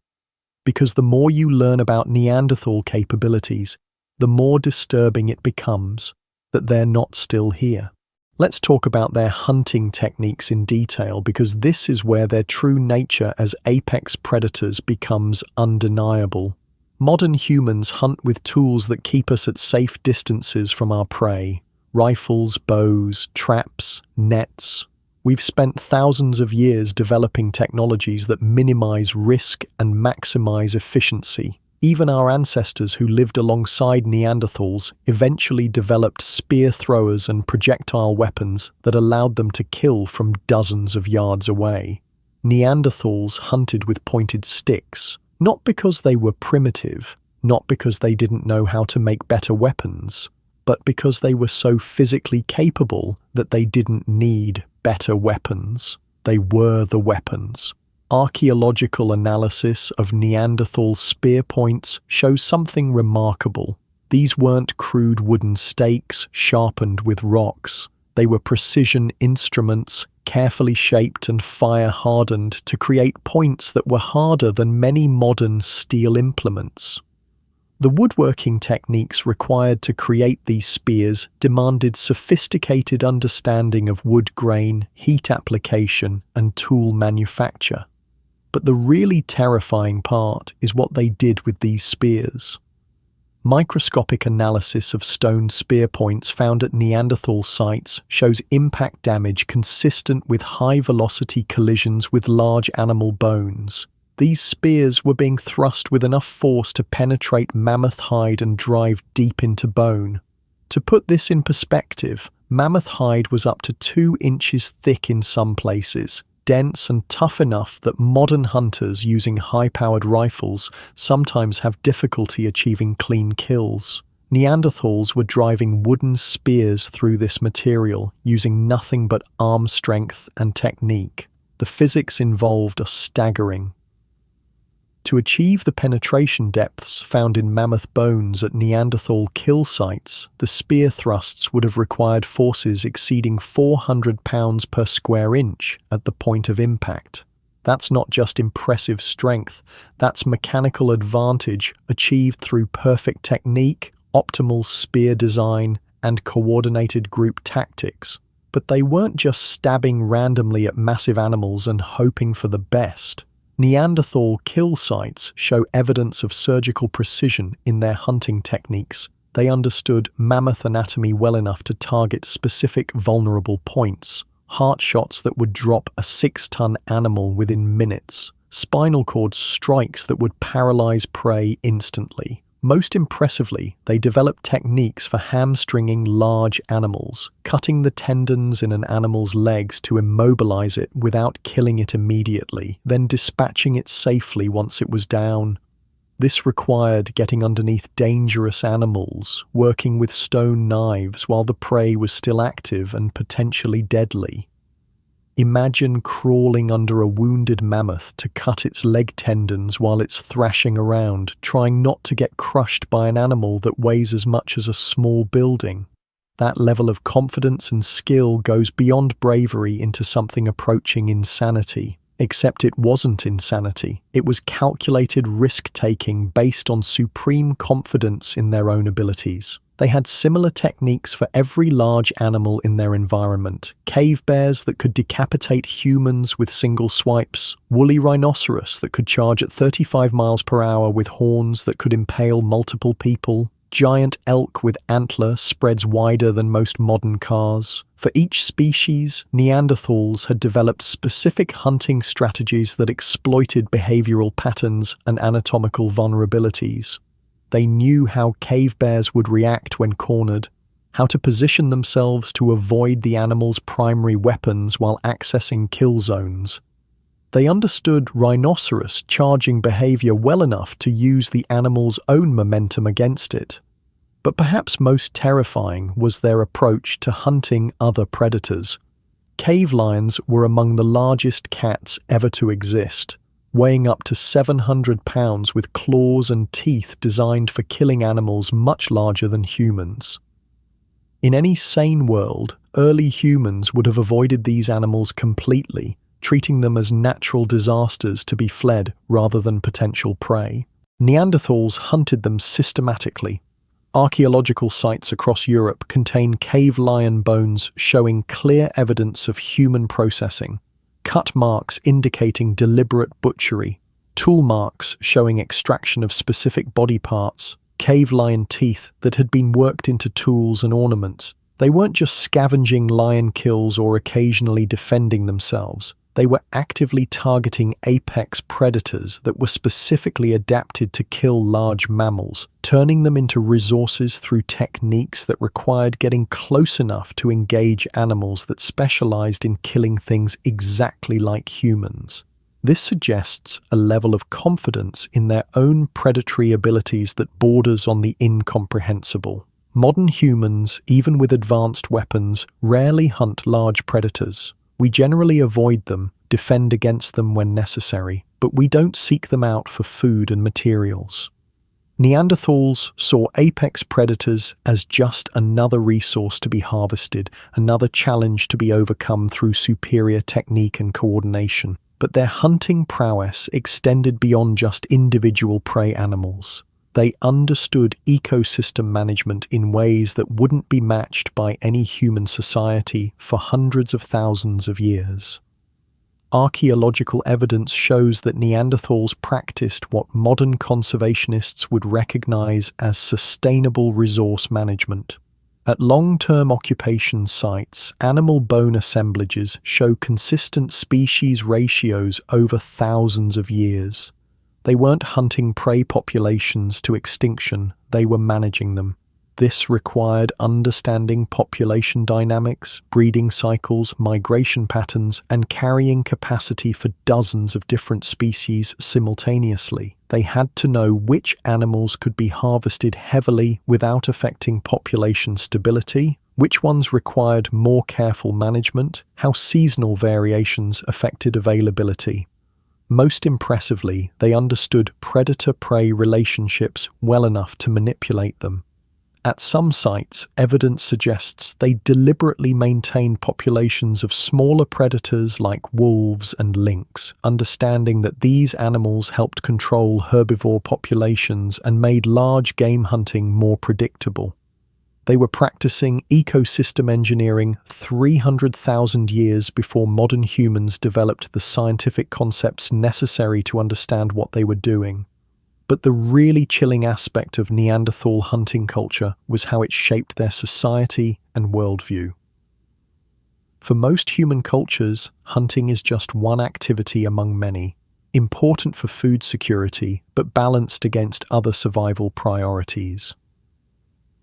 Because the more you learn about Neanderthal capabilities, the more disturbing it becomes that they're not still here. Let's talk about their hunting techniques in detail, because this is where their true nature as apex predators becomes undeniable. Modern humans hunt with tools that keep us at safe distances from our prey. Rifles, bows, traps, nets. We've spent thousands of years developing technologies that minimize risk and maximize efficiency. Even our ancestors who lived alongside Neanderthals eventually developed spear throwers and projectile weapons that allowed them to kill from dozens of yards away. Neanderthals hunted with pointed sticks, not because they were primitive, not because they didn't know how to make better weapons, but because they were so physically capable that they didn't need better weapons. They were the weapons. Archaeological analysis of Neanderthal spear points shows something remarkable. These weren't crude wooden stakes sharpened with rocks. They were precision instruments, carefully shaped and fire-hardened to create points that were harder than many modern steel implements. The woodworking techniques required to create these spears demanded sophisticated understanding of wood grain, heat application, and tool manufacture. But the really terrifying part is what they did with these spears. Microscopic analysis of stone spear points found at Neanderthal sites shows impact damage consistent with high-velocity collisions with large animal bones. These spears were being thrust with enough force to penetrate mammoth hide and drive deep into bone. To put this in perspective, mammoth hide was up to 2 inches thick in some places, dense and tough enough that modern hunters using high-powered rifles sometimes have difficulty achieving clean kills. Neanderthals were driving wooden spears through this material, using nothing but arm strength and technique. The physics involved are staggering. To achieve the penetration depths found in mammoth bones at Neanderthal kill sites, the spear thrusts would have required forces exceeding 400 pounds per square inch at the point of impact. That's not just impressive strength, that's mechanical advantage achieved through perfect technique, optimal spear design, and coordinated group tactics. But they weren't just stabbing randomly at massive animals and hoping for the best. Neanderthal kill sites show evidence of surgical precision in their hunting techniques. They understood mammoth anatomy well enough to target specific vulnerable points. Heart shots that would drop a 6-ton animal within minutes. Spinal cord strikes that would paralyze prey instantly. Most impressively, they developed techniques for hamstringing large animals, cutting the tendons in an animal's legs to immobilize it without killing it immediately, then dispatching it safely once it was down. This required getting underneath dangerous animals, working with stone knives while the prey was still active and potentially deadly. Imagine crawling under a wounded mammoth to cut its leg tendons while it's thrashing around, trying not to get crushed by an animal that weighs as much as a small building. That level of confidence and skill goes beyond bravery into something approaching insanity. Except it wasn't insanity. It was calculated risk-taking based on supreme confidence in their own abilities. They had similar techniques for every large animal in their environment. Cave bears that could decapitate humans with single swipes, woolly rhinoceros that could charge at 35 miles per hour with horns that could impale multiple people, giant elk with antler spreads wider than most modern cars. For each species, Neanderthals had developed specific hunting strategies that exploited behavioral patterns and anatomical vulnerabilities. They knew how cave bears would react when cornered, how to position themselves to avoid the animal's primary weapons while accessing kill zones. They understood rhinoceros charging behavior well enough to use the animal's own momentum against it. But perhaps most terrifying was their approach to hunting other predators. Cave lions were among the largest cats ever to exist, weighing up to 700 pounds with claws and teeth designed for killing animals much larger than humans. In any sane world, early humans would have avoided these animals completely, treating them as natural disasters to be fled rather than potential prey. Neanderthals hunted them systematically. Archaeological sites across Europe contain cave lion bones showing clear evidence of human processing, cut marks indicating deliberate butchery, tool marks showing extraction of specific body parts, cave lion teeth that had been worked into tools and ornaments. They weren't just scavenging lion kills or occasionally defending themselves. They were actively targeting apex predators that were specifically adapted to kill large mammals, turning them into resources through techniques that required getting close enough to engage animals that specialized in killing things exactly like humans. This suggests a level of confidence in their own predatory abilities that borders on the incomprehensible. Modern humans, even with advanced weapons, rarely hunt large predators. We generally avoid them, defend against them when necessary, but we don't seek them out for food and materials. Neanderthals saw apex predators as just another resource to be harvested, another challenge to be overcome through superior technique and coordination. But their hunting prowess extended beyond just individual prey animals. They understood ecosystem management in ways that wouldn't be matched by any human society for hundreds of thousands of years. Archaeological evidence shows that Neanderthals practiced what modern conservationists would recognize as sustainable resource management. At long-term occupation sites, animal bone assemblages show consistent species ratios over thousands of years. They weren't hunting prey populations to extinction, they were managing them. This required understanding population dynamics, breeding cycles, migration patterns, and carrying capacity for dozens of different species simultaneously. They had to know which animals could be harvested heavily without affecting population stability, which ones required more careful management, how seasonal variations affected availability. Most impressively, they understood predator-prey relationships well enough to manipulate them. At some sites, evidence suggests they deliberately maintained populations of smaller predators like wolves and lynx, understanding that these animals helped control herbivore populations and made large game hunting more predictable. They were practicing ecosystem engineering 300,000 years before modern humans developed the scientific concepts necessary to understand what they were doing. But the really chilling aspect of Neanderthal hunting culture was how it shaped their society and worldview. For most human cultures, hunting is just one activity among many. important for food security, but balanced against other survival priorities.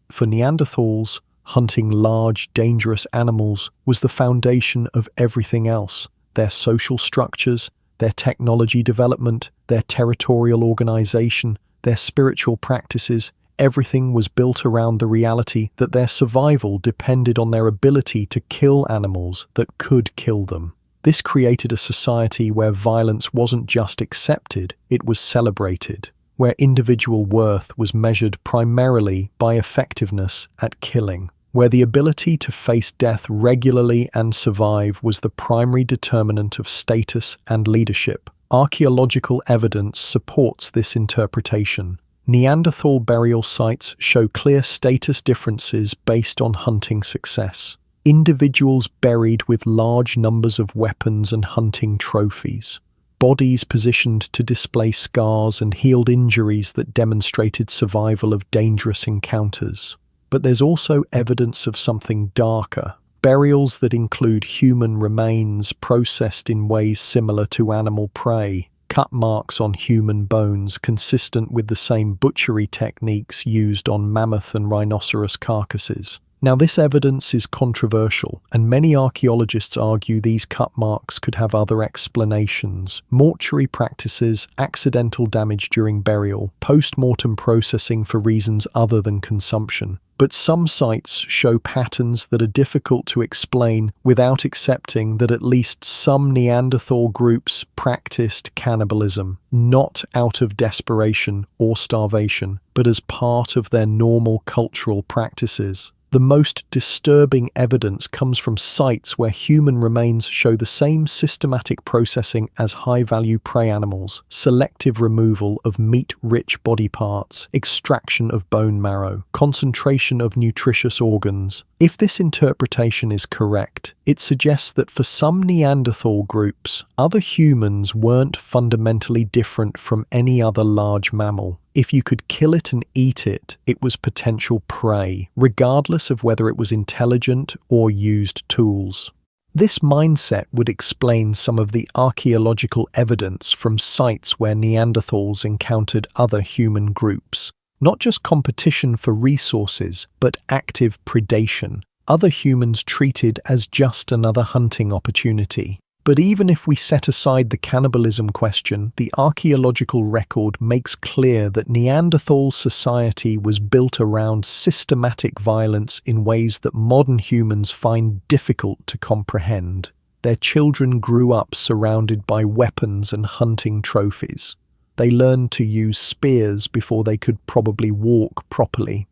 For Neanderthals, hunting large, dangerous animals was the foundation of everything else: their social structures, their technology development, their territorial organization, their spiritual practices. Everything was built around the reality that their survival depended on their ability to kill animals that could kill them. This created a society where violence wasn't just accepted, it was celebrated, where individual worth was measured primarily by effectiveness at killing, where the ability to face death regularly and survive was the primary determinant of status and leadership. Archaeological evidence supports this interpretation. Neanderthal burial sites show clear status differences based on hunting success. Individuals buried with large numbers of weapons and hunting trophies. Bodies positioned to display scars and healed injuries that demonstrated survival of dangerous encounters. But there's also evidence of something darker. Burials that include human remains processed in ways similar to animal prey. Cut marks on human bones consistent with the same butchery techniques used on mammoth and rhinoceros carcasses. Now, this evidence is controversial, and many archaeologists argue these cut marks could have other explanations: mortuary practices, accidental damage during burial, post-mortem processing for reasons other than consumption. But some sites show patterns that are difficult to explain without accepting that at least some Neanderthal groups practiced cannibalism, not out of desperation or starvation, but as part of their normal cultural practices. The most disturbing evidence comes from sites where human remains show the same systematic processing as high-value prey animals: selective removal of meat-rich body parts, extraction of bone marrow, concentration of nutritious organs. If this interpretation is correct, it suggests that for some Neanderthal groups, other humans weren't fundamentally different from any other large mammal. If you could kill it and eat it, it was potential prey, regardless of whether it was intelligent or used tools. This mindset would explain some of the archaeological evidence from sites where Neanderthals encountered other human groups. Not just competition for resources, but active predation. Other humans treated as just another hunting opportunity. But even if we set aside the cannibalism question, the archaeological record makes clear that Neanderthal society was built around systematic violence in ways that modern humans find difficult to comprehend. Their children grew up surrounded by weapons and hunting trophies. They learned to use spears before they could probably walk properly.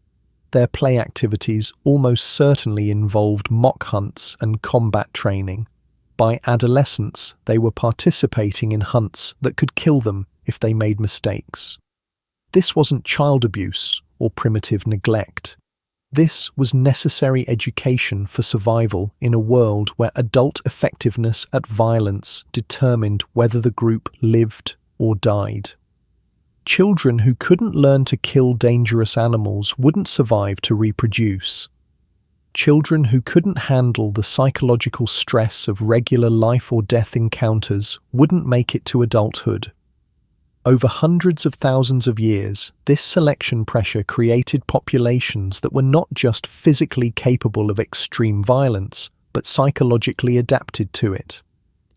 Their play activities almost certainly involved mock hunts and combat training. By adolescence, they were participating in hunts that could kill them if they made mistakes. This wasn't child abuse or primitive neglect. This was necessary education for survival in a world where adult effectiveness at violence determined whether the group lived or died. Children who couldn't learn to kill dangerous animals wouldn't survive to reproduce. Children who couldn't handle the psychological stress of regular life or death encounters wouldn't make it to adulthood. Over hundreds of thousands of years, this selection pressure created populations that were not just physically capable of extreme violence, but psychologically adapted to it.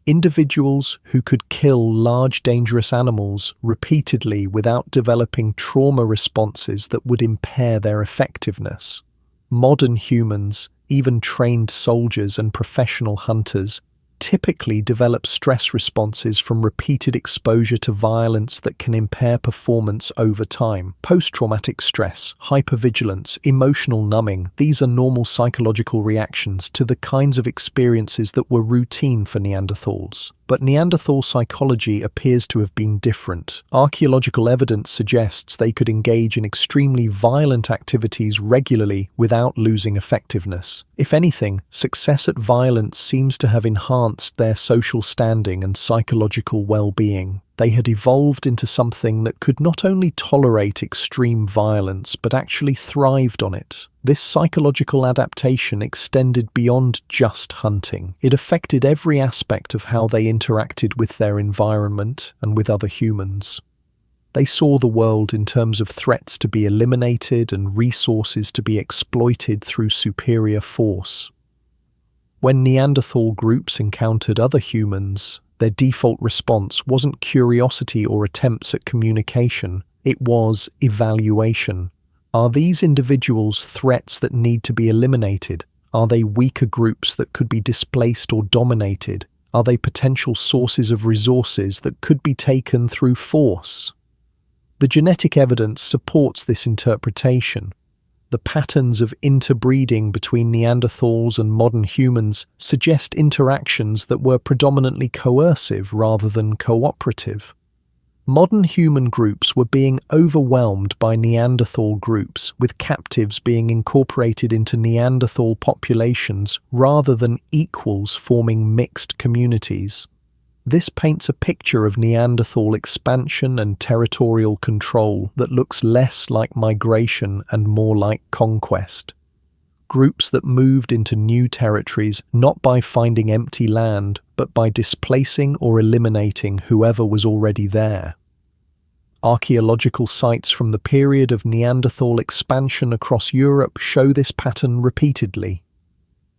Individuals who could kill large dangerous animals repeatedly without developing trauma responses that would impair their effectiveness. Modern humans, even trained soldiers and professional hunters, typically develop stress responses from repeated exposure to violence that can impair performance over time. Post-traumatic stress, hypervigilance, emotional numbing, these are normal psychological reactions to the kinds of experiences that were routine for Neanderthals. But Neanderthal psychology appears to have been different. Archaeological evidence suggests they could engage in extremely violent activities regularly without losing effectiveness. If anything, success at violence seems to have enhanced their social standing and psychological well-being. They had evolved into something that could not only tolerate extreme violence, but actually thrived on it. This psychological adaptation extended beyond just hunting. It affected every aspect of how they interacted with their environment and with other humans. They saw the world in terms of threats to be eliminated and resources to be exploited through superior force. When Neanderthal groups encountered other humans, their default response wasn't curiosity or attempts at communication, it was evaluation. Are these individuals threats that need to be eliminated? Are they weaker groups that could be displaced or dominated? Are they potential sources of resources that could be taken through force? The genetic evidence supports this interpretation. The patterns of interbreeding between Neanderthals and modern humans suggest interactions that were predominantly coercive rather than cooperative. Modern human groups were being overwhelmed by Neanderthal groups, with captives being incorporated into Neanderthal populations rather than equals forming mixed communities. This paints a picture of Neanderthal expansion and territorial control that looks less like migration and more like conquest. Groups that moved into new territories not by finding empty land, but by displacing or eliminating whoever was already there. Archaeological sites from the period of Neanderthal expansion across Europe show this pattern repeatedly.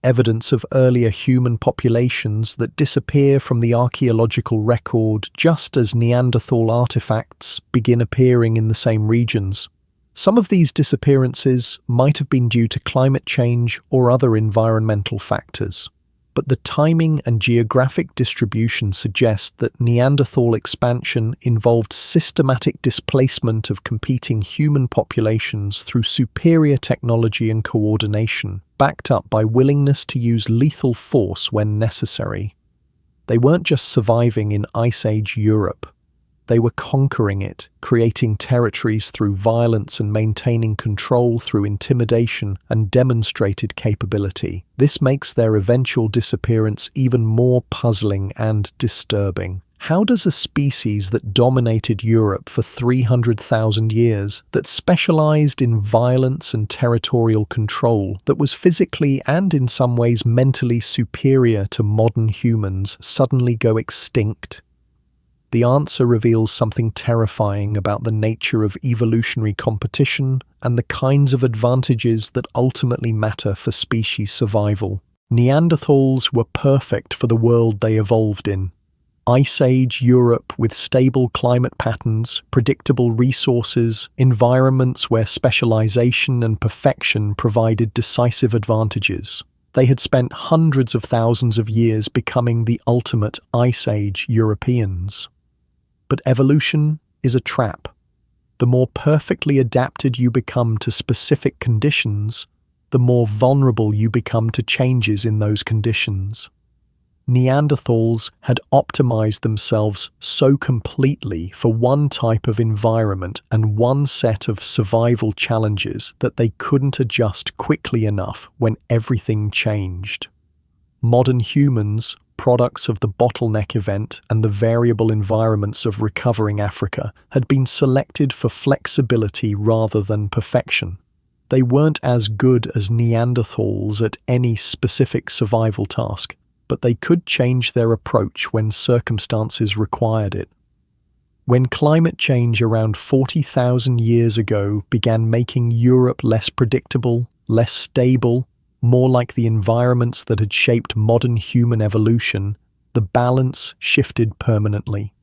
Evidence of earlier human populations that disappear from the archaeological record just as Neanderthal artifacts begin appearing in the same regions. Some of these disappearances might have been due to climate change or other environmental factors, but the timing and geographic distribution suggest that Neanderthal expansion involved systematic displacement of competing human populations through superior technology and coordination, backed up by willingness to use lethal force when necessary. They weren't just surviving in Ice Age Europe. They were conquering it, creating territories through violence and maintaining control through intimidation and demonstrated capability. This makes their eventual disappearance even more puzzling and disturbing. How does a species that dominated Europe for 300,000 years, that specialized in violence and territorial control, that was physically and in some ways mentally superior to modern humans, suddenly go extinct? The answer reveals something terrifying about the nature of evolutionary competition and the kinds of advantages that ultimately matter for species survival. Neanderthals were perfect for the world they evolved in. Ice Age Europe with stable climate patterns, predictable resources, environments where specialization and perfection provided decisive advantages. They had spent hundreds of thousands of years becoming the ultimate Ice Age Europeans. But evolution is a trap. The more perfectly adapted you become to specific conditions, the more vulnerable you become to changes in those conditions. Neanderthals had optimized themselves so completely for one type of environment and one set of survival challenges that they couldn't adjust quickly enough when everything changed. Modern humans, products of the bottleneck event and the variable environments of recovering Africa, had been selected for flexibility rather than perfection. They weren't as good as Neanderthals at any specific survival task, but they could change their approach when circumstances required it. When climate change around 40,000 years ago began making Europe less predictable, less stable, more like the environments that had shaped modern human evolution, the balance shifted permanently.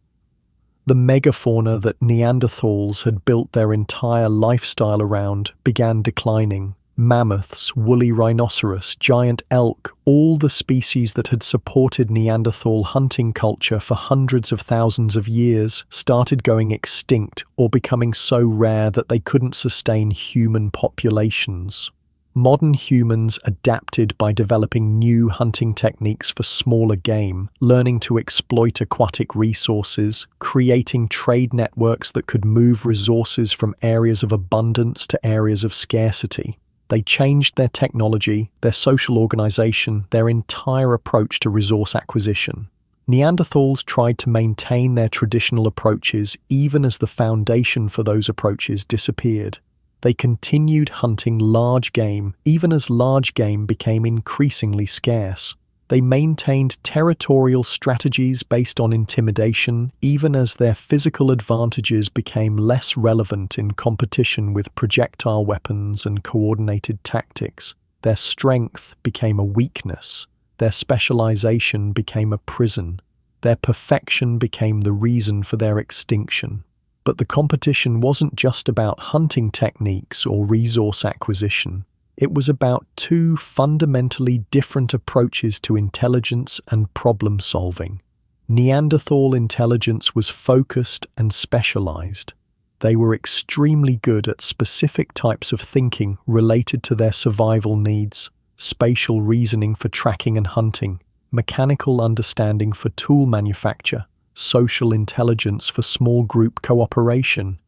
The megafauna that Neanderthals had built their entire lifestyle around began declining. Mammoths, woolly rhinoceros, giant elk, all the species that had supported Neanderthal hunting culture for hundreds of thousands of years started going extinct or becoming so rare that they couldn't sustain human populations. Modern humans adapted by developing new hunting techniques for smaller game, learning to exploit aquatic resources, creating trade networks that could move resources from areas of abundance to areas of scarcity. They changed their technology, their social organization, their entire approach to resource acquisition. Neanderthals tried to maintain their traditional approaches even as the foundation for those approaches disappeared. They continued hunting large game even as large game became increasingly scarce. They maintained territorial strategies based on intimidation even as their physical advantages became less relevant in competition with projectile weapons and coordinated tactics. Their strength became a weakness. Their specialization became a prison. Their perfection became the reason for their extinction. But the competition wasn't just about hunting techniques or resource acquisition. It was about two fundamentally different approaches to intelligence and problem solving. Neanderthal intelligence was focused and specialized. They were extremely good at specific types of thinking related to their survival needs, spatial reasoning for tracking and hunting, mechanical understanding for tool manufacture, social intelligence for small group cooperation.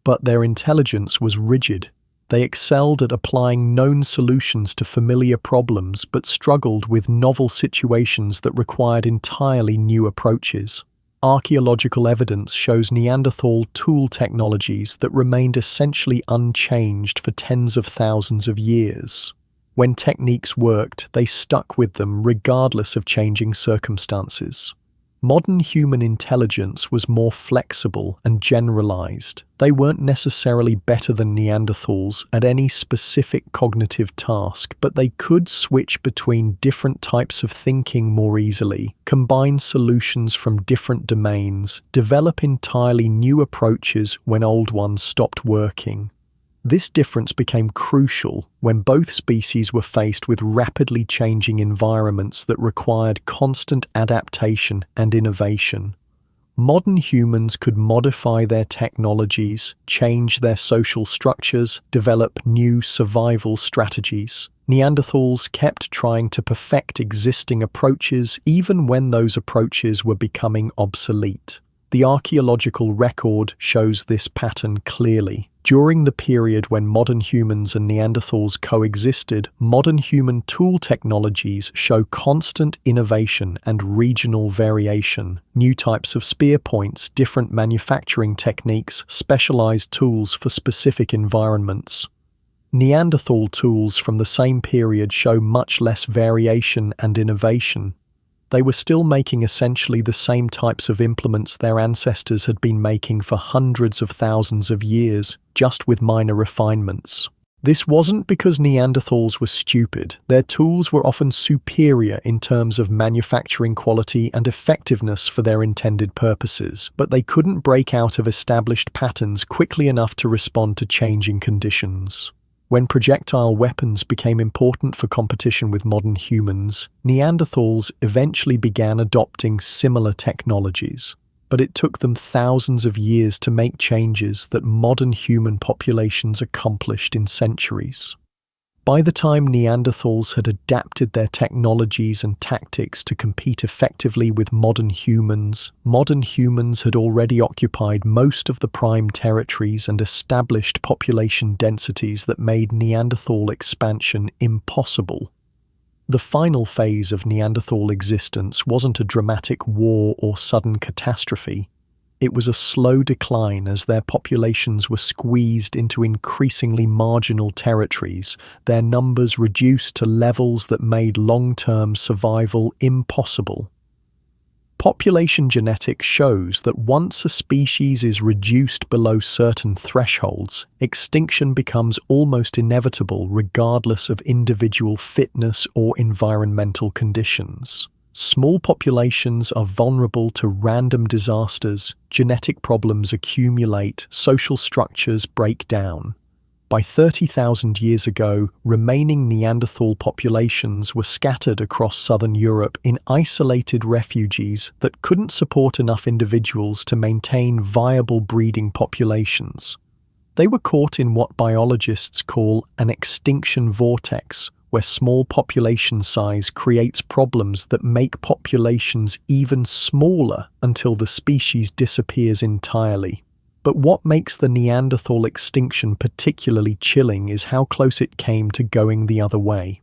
But their intelligence was rigid. They excelled at applying known solutions to familiar problems but struggled with novel situations that required entirely new approaches. Archaeological evidence shows Neanderthal tool technologies that remained essentially unchanged for tens of thousands of years. When techniques worked, they stuck with them regardless of changing circumstances. Modern human intelligence was more flexible and generalized. They weren't necessarily better than Neanderthals at any specific cognitive task, but they could switch between different types of thinking more easily, combine solutions from different domains, develop entirely new approaches when old ones stopped working. This difference became crucial when both species were faced with rapidly changing environments that required constant adaptation and innovation. Modern humans could modify their technologies, change their social structures, develop new survival strategies. Neanderthals kept trying to perfect existing approaches even when those approaches were becoming obsolete. The archaeological record shows this pattern clearly. During the period when modern humans and Neanderthals coexisted, modern human tool technologies show constant innovation and regional variation. New types of spear points, different manufacturing techniques, specialized tools for specific environments. Neanderthal tools from the same period show much less variation and innovation. They were still making essentially the same types of implements their ancestors had been making for hundreds of thousands of years, just with minor refinements. This wasn't because Neanderthals were stupid. Their tools were often superior in terms of manufacturing quality and effectiveness for their intended purposes, but they couldn't break out of established patterns quickly enough to respond to changing conditions. When projectile weapons became important for competition with modern humans, Neanderthals eventually began adopting similar technologies. But it took them thousands of years to make changes that modern human populations accomplished in centuries. By the time Neanderthals had adapted their technologies and tactics to compete effectively with modern humans had already occupied most of the prime territories and established population densities that made Neanderthal expansion impossible. The final phase of Neanderthal existence wasn't a dramatic war or sudden catastrophe. It was a slow decline as their populations were squeezed into increasingly marginal territories, their numbers reduced to levels that made long-term survival impossible. Population genetics shows that once a species is reduced below certain thresholds, extinction becomes almost inevitable regardless of individual fitness or environmental conditions. Small populations are vulnerable to random disasters, genetic problems accumulate, social structures break down. By 30,000 years ago, remaining Neanderthal populations were scattered across southern Europe in isolated refuges that couldn't support enough individuals to maintain viable breeding populations. They were caught in what biologists call an extinction vortex, where small population size creates problems that make populations even smaller until the species disappears entirely. But what makes the Neanderthal extinction particularly chilling is how close it came to going the other way.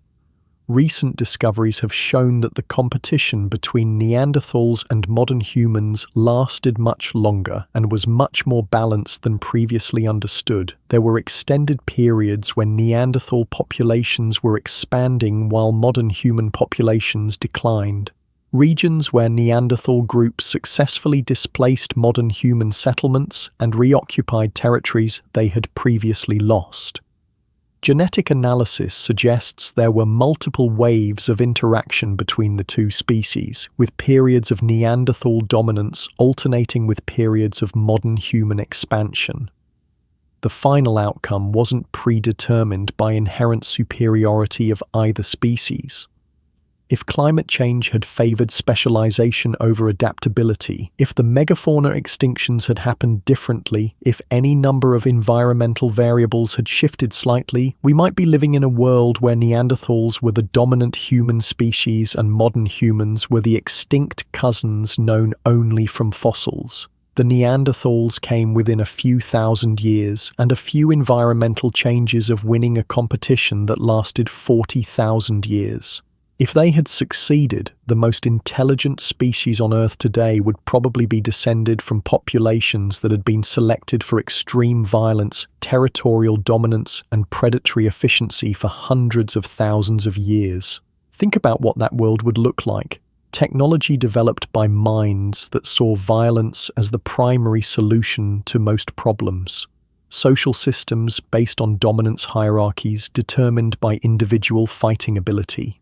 Recent discoveries have shown that the competition between Neanderthals and modern humans lasted much longer and was much more balanced than previously understood. There were extended periods when Neanderthal populations were expanding while modern human populations declined. Regions where Neanderthal groups successfully displaced modern human settlements and reoccupied territories they had previously lost. Genetic analysis suggests there were multiple waves of interaction between the two species, with periods of Neanderthal dominance alternating with periods of modern human expansion. The final outcome wasn't predetermined by inherent superiority of either species. If climate change had favored specialization over adaptability, if the megafauna extinctions had happened differently, if any number of environmental variables had shifted slightly, we might be living in a world where Neanderthals were the dominant human species and modern humans were the extinct cousins known only from fossils. The Neanderthals came within a few thousand years and a few environmental changes of winning a competition that lasted 40,000 years. If they had succeeded, the most intelligent species on Earth today would probably be descended from populations that had been selected for extreme violence, territorial dominance, and predatory efficiency for hundreds of thousands of years. Think about what that world would look like. Technology developed by minds that saw violence as the primary solution to most problems. Social systems based on dominance hierarchies determined by individual fighting ability.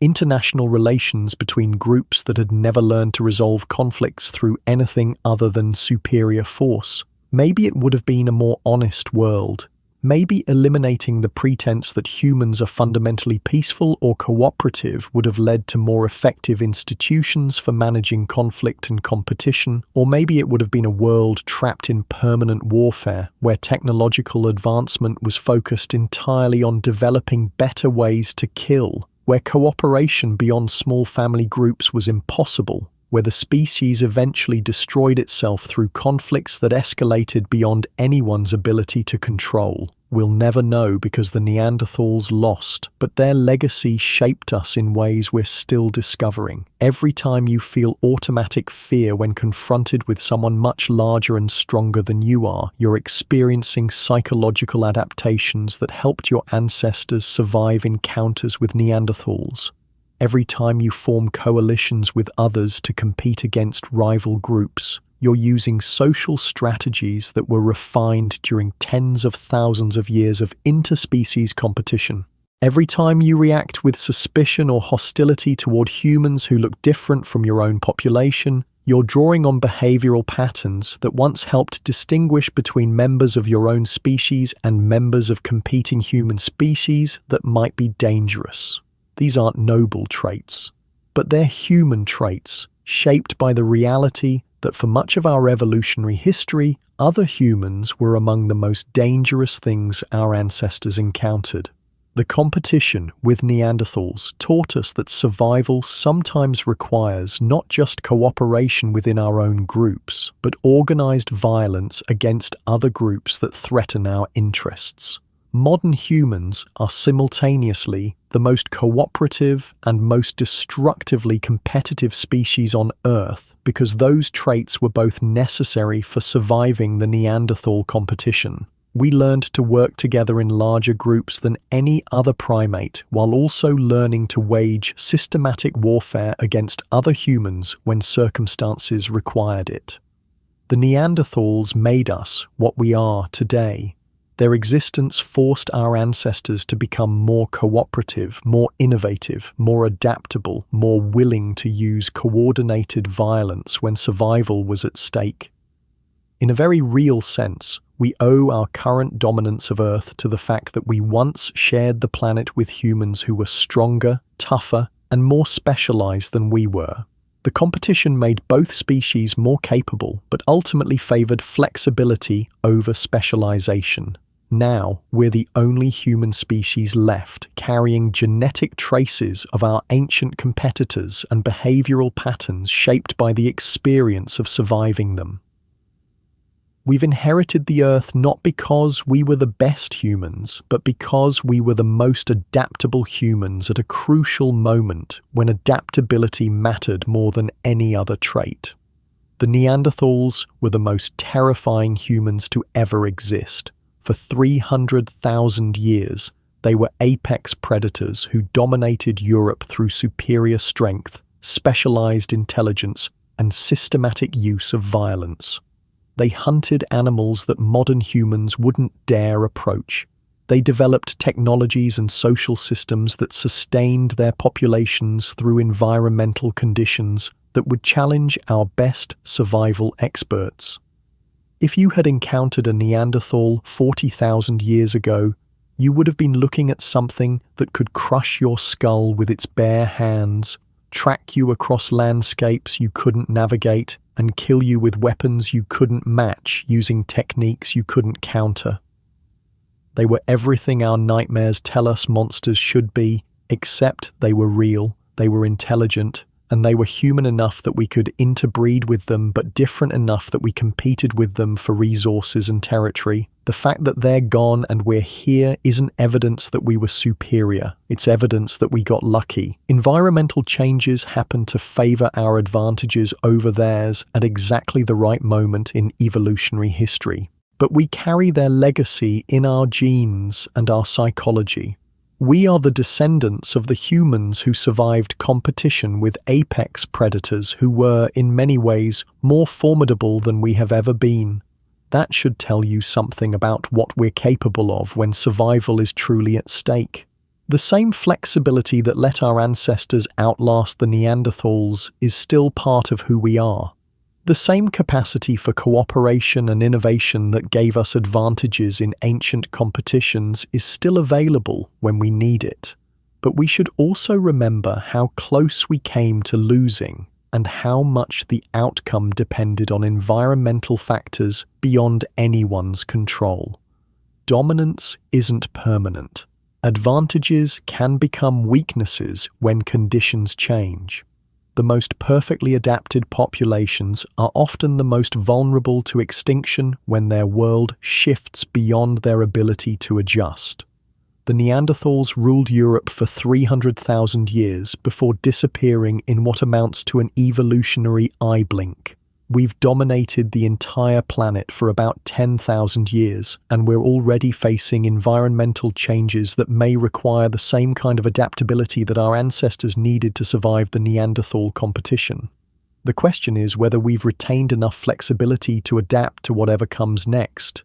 International relations between groups that had never learned to resolve conflicts through anything other than superior force. Maybe it would have been a more honest world. Maybe eliminating the pretense that humans are fundamentally peaceful or cooperative would have led to more effective institutions for managing conflict and competition, or maybe it would have been a world trapped in permanent warfare, where technological advancement was focused entirely on developing better ways to kill, where cooperation beyond small family groups was impossible, where the species eventually destroyed itself through conflicts that escalated beyond anyone's ability to control. We'll never know because the Neanderthals lost, but their legacy shaped us in ways we're still discovering. Every time you feel automatic fear when confronted with someone much larger and stronger than you are, you're experiencing psychological adaptations that helped your ancestors survive encounters with Neanderthals. Every time you form coalitions with others to compete against rival groups, you're using social strategies that were refined during tens of thousands of years of interspecies competition. Every time you react with suspicion or hostility toward humans who look different from your own population, you're drawing on behavioral patterns that once helped distinguish between members of your own species and members of competing human species that might be dangerous. These aren't noble traits, but they're human traits, shaped by the reality that for much of our evolutionary history, other humans were among the most dangerous things our ancestors encountered. The competition with Neanderthals taught us that survival sometimes requires not just cooperation within our own groups, but organized violence against other groups that threaten our interests. Modern humans are simultaneously the most cooperative and most destructively competitive species on Earth because those traits were both necessary for surviving the Neanderthal competition. We learned to work together in larger groups than any other primate while also learning to wage systematic warfare against other humans when circumstances required it. The Neanderthals made us what we are today. Their existence forced our ancestors to become more cooperative, more innovative, more adaptable, more willing to use coordinated violence when survival was at stake. In a very real sense, we owe our current dominance of Earth to the fact that we once shared the planet with humans who were stronger, tougher, and more specialized than we were. The competition made both species more capable, but ultimately favored flexibility over specialization. Now, we're the only human species left carrying genetic traces of our ancient competitors and behavioral patterns shaped by the experience of surviving them. We've inherited the Earth not because we were the best humans, but because we were the most adaptable humans at a crucial moment when adaptability mattered more than any other trait. The Neanderthals were the most terrifying humans to ever exist. For 300,000 years, they were apex predators who dominated Europe through superior strength, specialized intelligence, and systematic use of violence. They hunted animals that modern humans wouldn't dare approach. They developed technologies and social systems that sustained their populations through environmental conditions that would challenge our best survival experts. If you had encountered a Neanderthal 40,000 years ago, you would have been looking at something that could crush your skull with its bare hands, track you across landscapes you couldn't navigate, and kill you with weapons you couldn't match using techniques you couldn't counter. They were everything our nightmares tell us monsters should be, except they were real, they were intelligent, and they were human enough that we could interbreed with them, but different enough that we competed with them for resources and territory. The fact that they're gone and we're here isn't evidence that we were superior. It's evidence that we got lucky. Environmental changes happen to favor our advantages over theirs at exactly the right moment in evolutionary history. But we carry their legacy in our genes and our psychology. We are the descendants of the humans who survived competition with apex predators who were, in many ways, more formidable than we have ever been. That should tell you something about what we're capable of when survival is truly at stake. The same flexibility that let our ancestors outlast the Neanderthals is still part of who we are. The same capacity for cooperation and innovation that gave us advantages in ancient competitions is still available when we need it. But we should also remember how close we came to losing and how much the outcome depended on environmental factors beyond anyone's control. Dominance isn't permanent. Advantages can become weaknesses when conditions change. The most perfectly adapted populations are often the most vulnerable to extinction when their world shifts beyond their ability to adjust. The Neanderthals ruled Europe for 300,000 years before disappearing in what amounts to an evolutionary eye blink. We've dominated the entire planet for about 10,000 years, and we're already facing environmental changes that may require the same kind of adaptability that our ancestors needed to survive the Neanderthal competition. The question is whether we've retained enough flexibility to adapt to whatever comes next,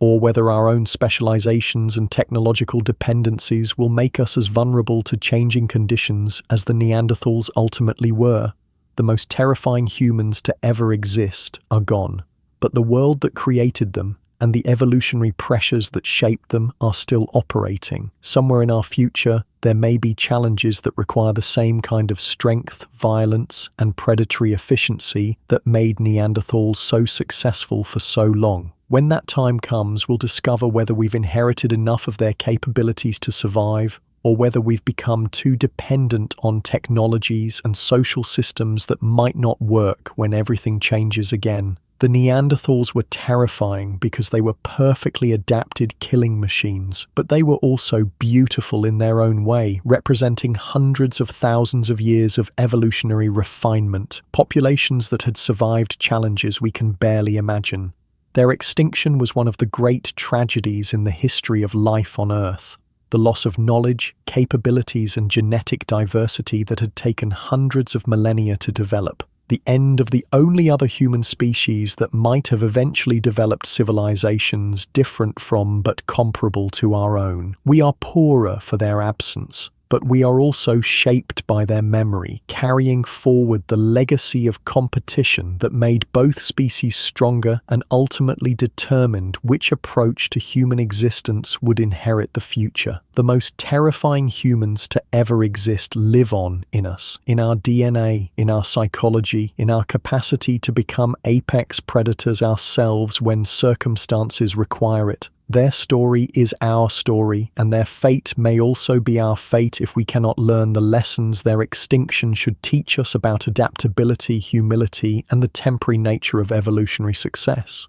or whether our own specializations and technological dependencies will make us as vulnerable to changing conditions as the Neanderthals ultimately were. The most terrifying humans to ever exist are gone, but the world that created them and the evolutionary pressures that shaped them are still operating. Somewhere in our future, there may be challenges that require the same kind of strength, violence, and predatory efficiency that made Neanderthals so successful for so long. When that time comes, we'll discover whether we've inherited enough of their capabilities to survive, or whether we've become too dependent on technologies and social systems that might not work when everything changes again. The Neanderthals were terrifying because they were perfectly adapted killing machines, but they were also beautiful in their own way, representing hundreds of thousands of years of evolutionary refinement, populations that had survived challenges we can barely imagine. Their extinction was one of the great tragedies in the history of life on Earth. The loss of knowledge, capabilities, and genetic diversity that had taken hundreds of millennia to develop. The end of the only other human species that might have eventually developed civilizations different from but comparable to our own. We are poorer for their absence, but we are also shaped by their memory, carrying forward the legacy of competition that made both species stronger and ultimately determined which approach to human existence would inherit the future. The most terrifying humans to ever exist live on in us, in our DNA, in our psychology, in our capacity to become apex predators ourselves when circumstances require it. Their story is our story, and their fate may also be our fate if we cannot learn the lessons their extinction should teach us about adaptability, humility, and the temporary nature of evolutionary success.